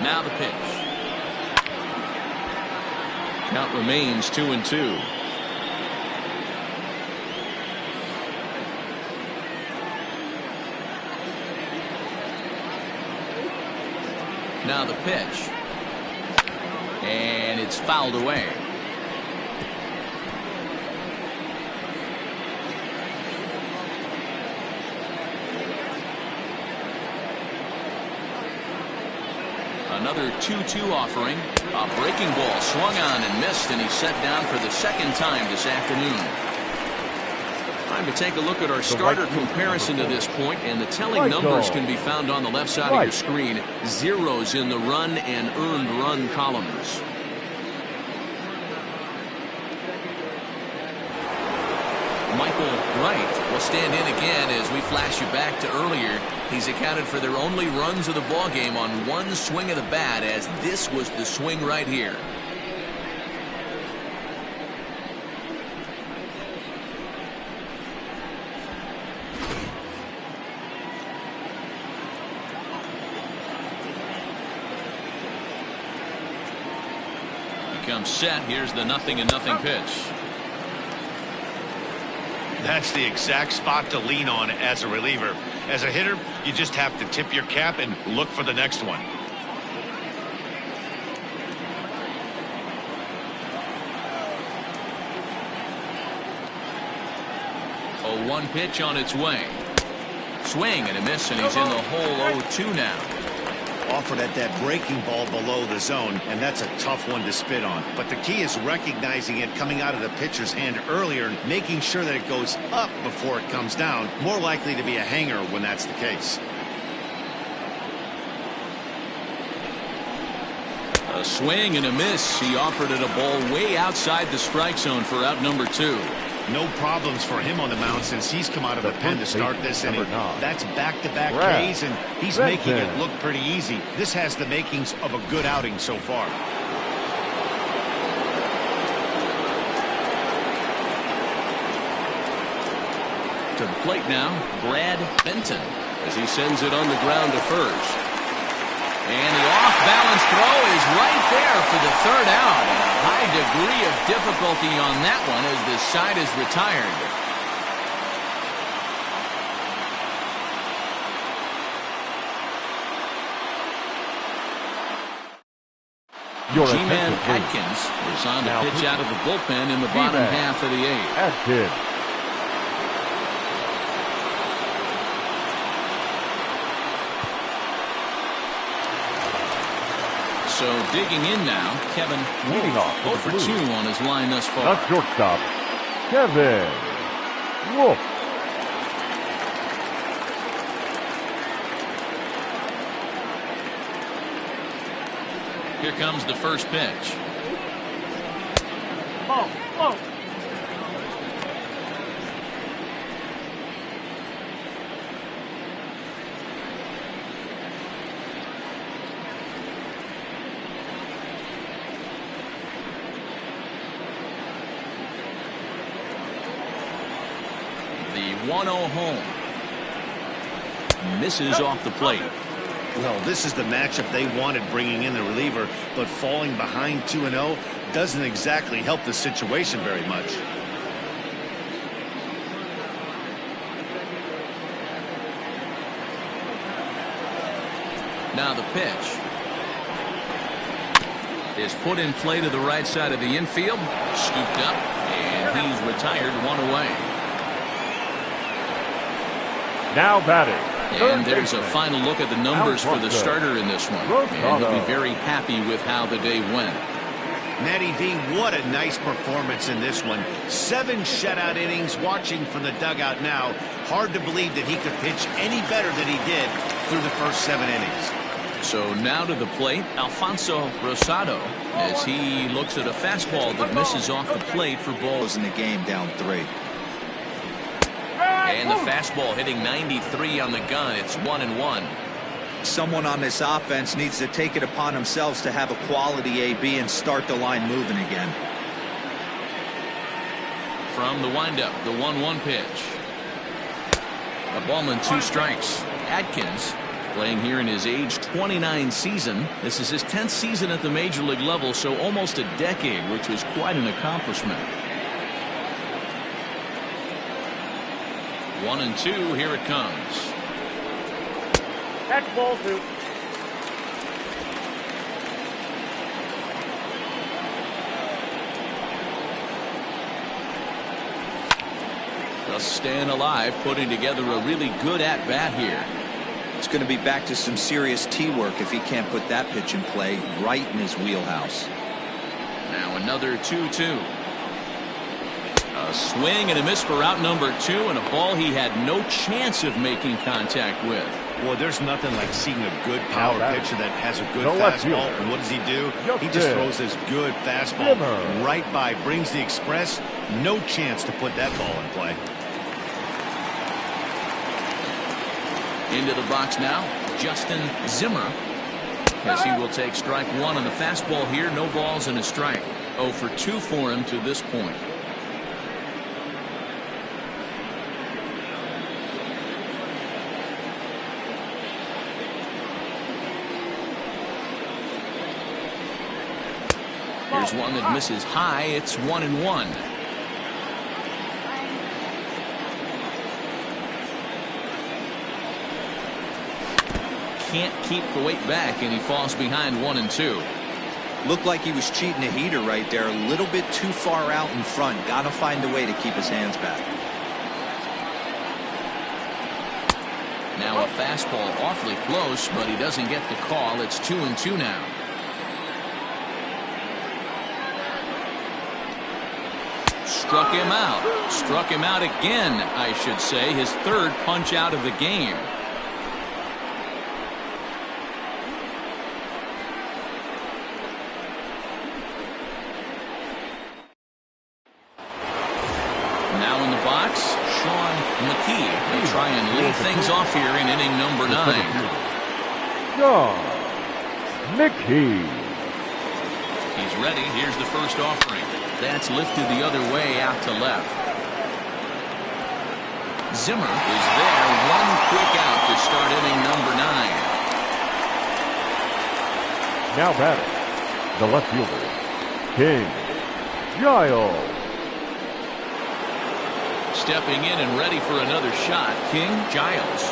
Now the pitch. Count remains 2-2. Now the pitch. And it's fouled away. Another 2-2 offering. A breaking ball swung on and missed, and he's set down for the 2nd time this afternoon. Time to take a look at our starter comparison to this point, and the telling numbers can be found on the left side of your screen. Zeros in the run and earned run columns. Michael Wright will stand in again as we flash you back to earlier. He's accounted for their only runs of the ball game on one swing of the bat, as this was the swing right here. He comes set. Here's the 0-0 pitch. That's the exact spot to lean on as a reliever. As a hitter, you just have to tip your cap and look for the next one. A 1 pitch on its way. Swing and a miss, and he's in the hole 0-2 now. Offered at that breaking ball below the zone, and that's a tough one to spit on. But the key is recognizing it coming out of the pitcher's hand earlier and making sure that it goes up before it comes down. More likely to be a hanger when that's the case. A swing and a miss. He offered it a ball way outside the strike zone for out number 2. No problems for him on the mound since he's come out of the pen to start this inning. That's back-to-back Ks, and he's making it look pretty easy. This has the makings of a good outing so far. To the plate now, Brad Benton, as he sends it on the ground to first. And the off-balance throw is right there for the 3rd out. And a high degree of difficulty on that one as the side is retired. G-Man Atkins is on the pitch out of the bullpen in the bottom half of the 8th. Atkins. So digging in now, Kevin Leading off 0 for 2 on his line thus far. The shortstop, Kevin Wolf. Here comes the first pitch. Ball. Ball. The 1-0 home. Misses off the plate. Well, this is the matchup they wanted, bringing in the reliever, but falling behind 2-0 doesn't exactly help the situation very much. Now the pitch is put in play to the right side of the infield, scooped up, and he's retired, 1 away. Now batting. And there's a final look at the numbers for the starter in this one. And he'll be very happy with how the day went. Matty V, what a nice performance in this one. 7 shutout innings. Watching from the dugout now, hard to believe that he could pitch any better than he did through the first 7 innings. So now to the plate, Alfonso Rosado, as he looks at a fastball that misses off the plate for balls in the game, down 3. And the fastball hitting 93 on the gun. It's 1-1. Someone on this offense needs to take it upon themselves to have a quality AB and start the line moving again. From the windup, the 1-1 pitch. A ball and 2 strikes. Atkins, playing here in his age 29 season. This is his 10th season at the major league level, so almost a decade, which was quite an accomplishment. 1-2, here it comes. That's ball 2. Just staying alive, putting together a really good at-bat here. It's going to be back to some serious tee work if he can't put that pitch in play right in his wheelhouse. Now another 2-2. A swing and a miss for out number 2, and a ball he had no chance of making contact with. Well, there's nothing like seeing a good power pitcher that has a good No left fastball. fielder. And what does he do? He just Justin throws this good fastball Zimmer. right by, brings the express. No chance to put that ball in play. Into the box now, Justin Zimmer, as he will take strike 1 on the fastball here. No balls and a strike. 0 for 2 for him to this point. Here's one that misses high. It's 1-1. Can't keep the weight back, and he falls behind 1-2. Looked like he was cheating a heater right there, a little bit too far out in front. Got to find a way to keep his hands back. Now a fastball awfully close, but he doesn't get the call. It's 2-2 now. Struck him out. Struck him out again, I should say. His 3rd punch out of the game. Now in the box, Sean McKee will try and lead things off here in inning number 9. Sean McKee. He's ready. Here's the first offering. That's lifted the other way out to left. Zimmer is there. 1 quick out to start inning number 9. Now batting, the left fielder, King Giles. Stepping in and ready for another shot, King Giles.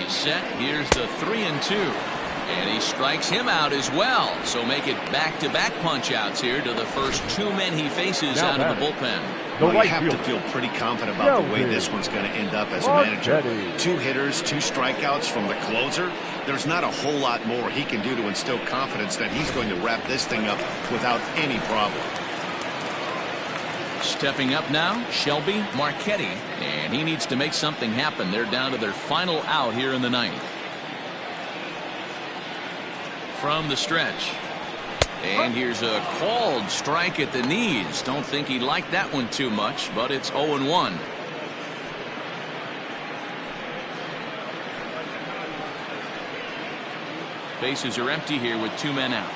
He's set. Here's the 3-2. And he strikes him out as well. So make it back-to-back punch-outs here to the first two men he faces now out of the bullpen. Well, you have to feel pretty confident about the way this one's going to end up as a manager. 2 hitters, 2 strikeouts from the closer. There's not a whole lot more he can do to instill confidence that he's going to wrap this thing up without any problem. Stepping up now, Shelby Marchetti. And he needs to make something happen. They're down to their final out here in the ninth. From the stretch. And here's a called strike at the knees. Don't think he liked that one too much, but it's 0-1. Bases are empty here with 2 men out.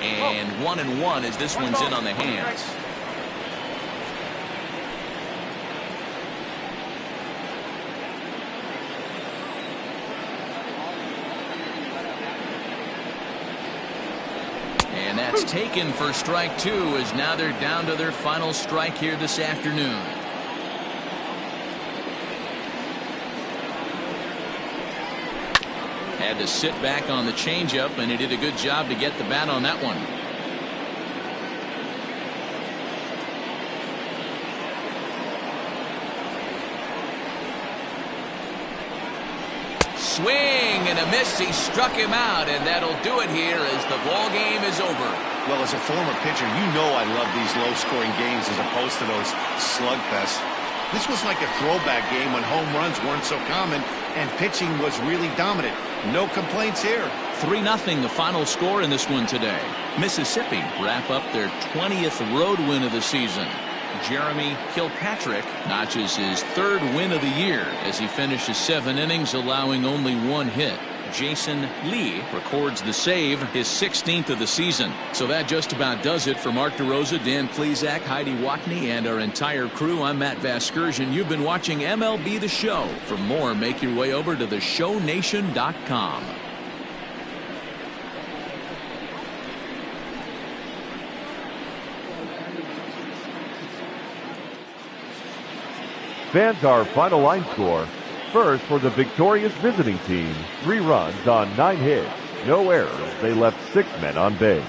And 1-1 as this one's in on the hands. And that's taken for strike 2 as now they're down to their final strike here this afternoon. Had to sit back on the changeup, and he did a good job to get the bat on that one. Swing and a miss. He struck him out, and that'll do it here as the ball game is over. Well, as a former pitcher, you know I love these low-scoring games as opposed to those slugfests. This was like a throwback game when home runs weren't so common and pitching was really dominant. No complaints here. 3-0 the final score in this one today. Mississippi wrap up their 20th road win of the season. Jeremy Kilpatrick notches his 3rd win of the year as he finishes 7 innings, allowing only 1 hit. Jason Lee records the save, his 16th of the season. So that just about does it for Mark DeRosa, Dan Plesac, Heidi Watney, and our entire crew. I'm Matt Vasgersian. You've been watching MLB The Show. For more, make your way over to theshownation.com. Fans, our final line score. First, for the victorious visiting team, 3 runs on 9 hits, no errors. They left 6 men on base.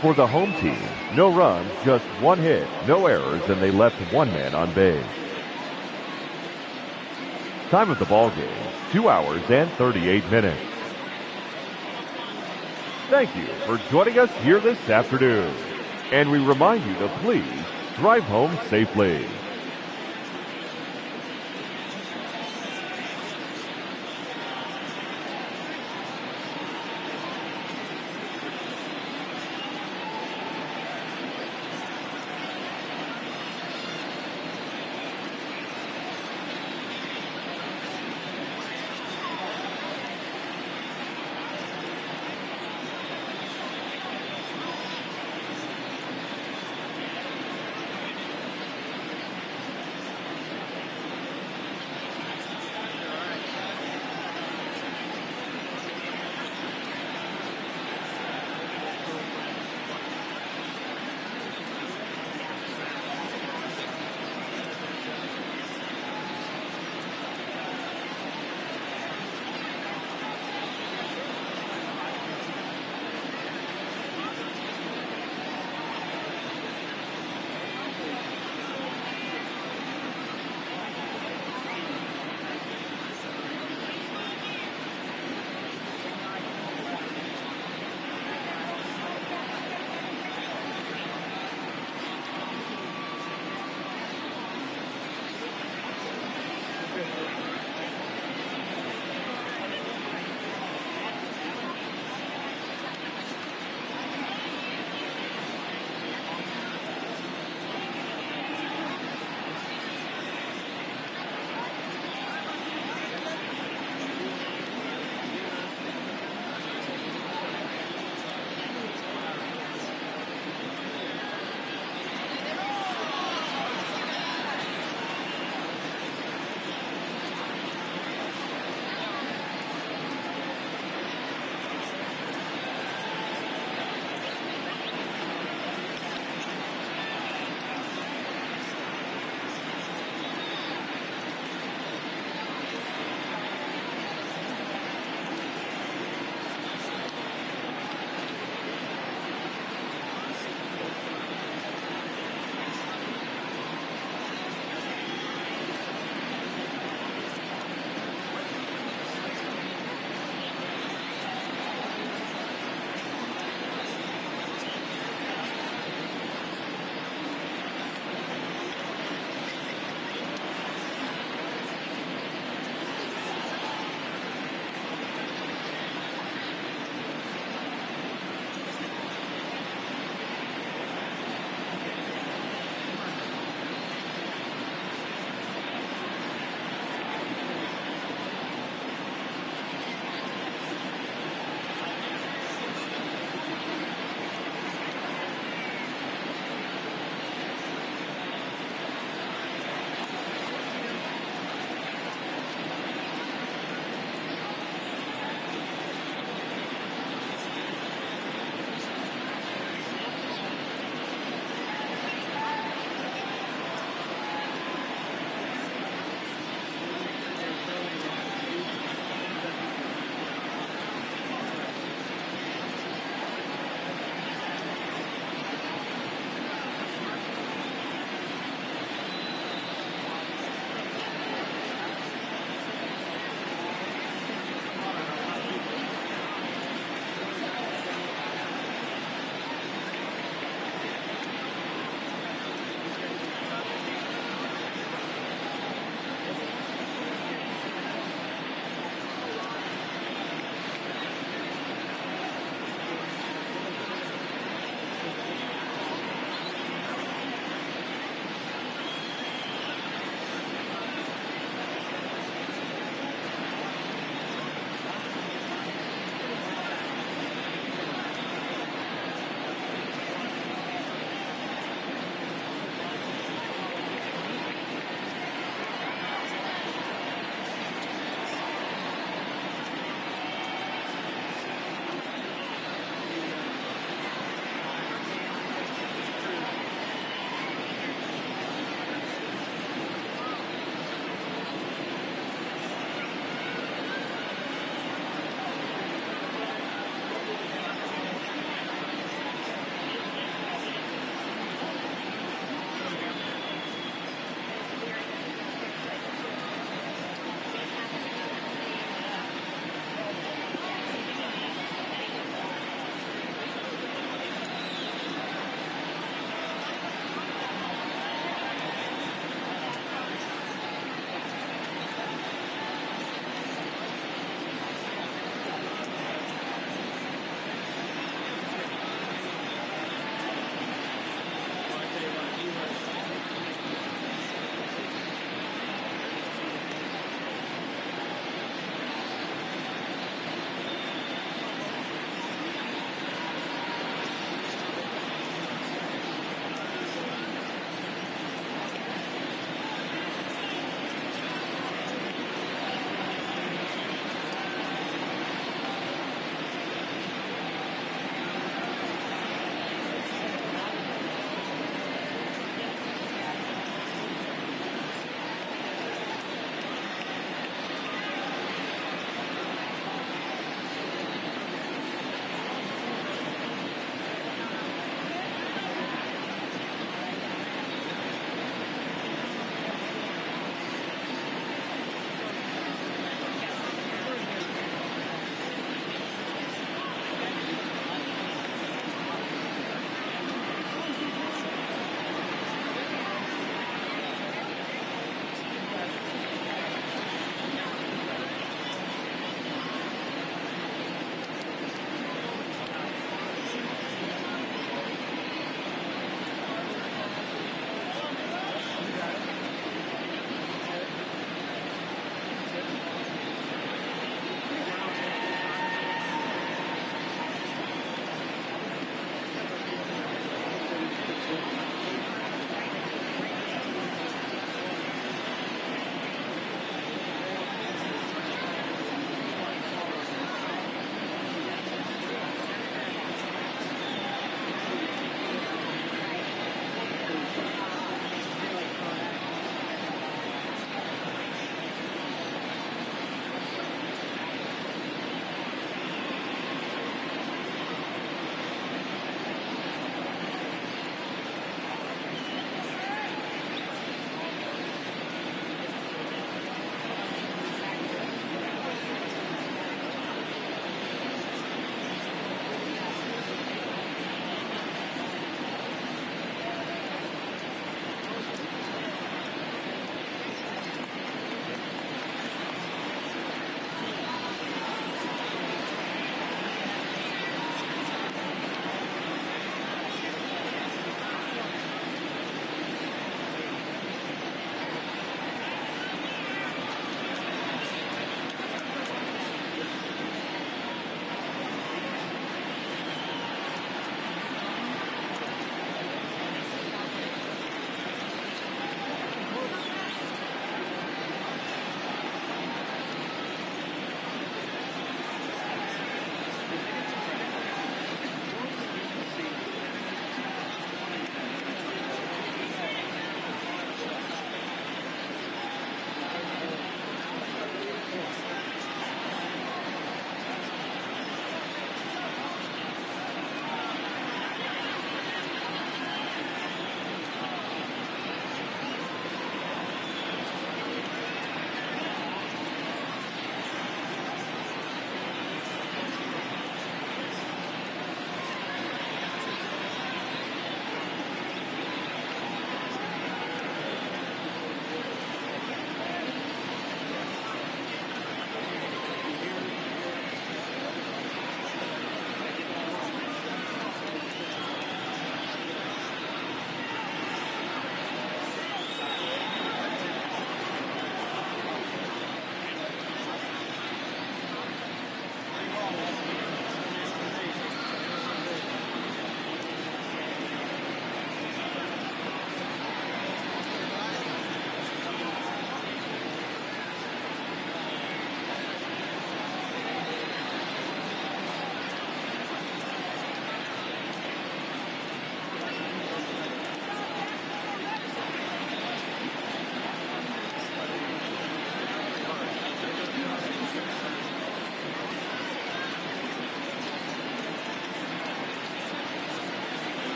For the home team, no runs, just 1 hit, no errors, and they left 1 man on base. Time of the ball game, 2 hours and 38 minutes. Thank you for joining us here this afternoon. And we remind you to please drive home safely.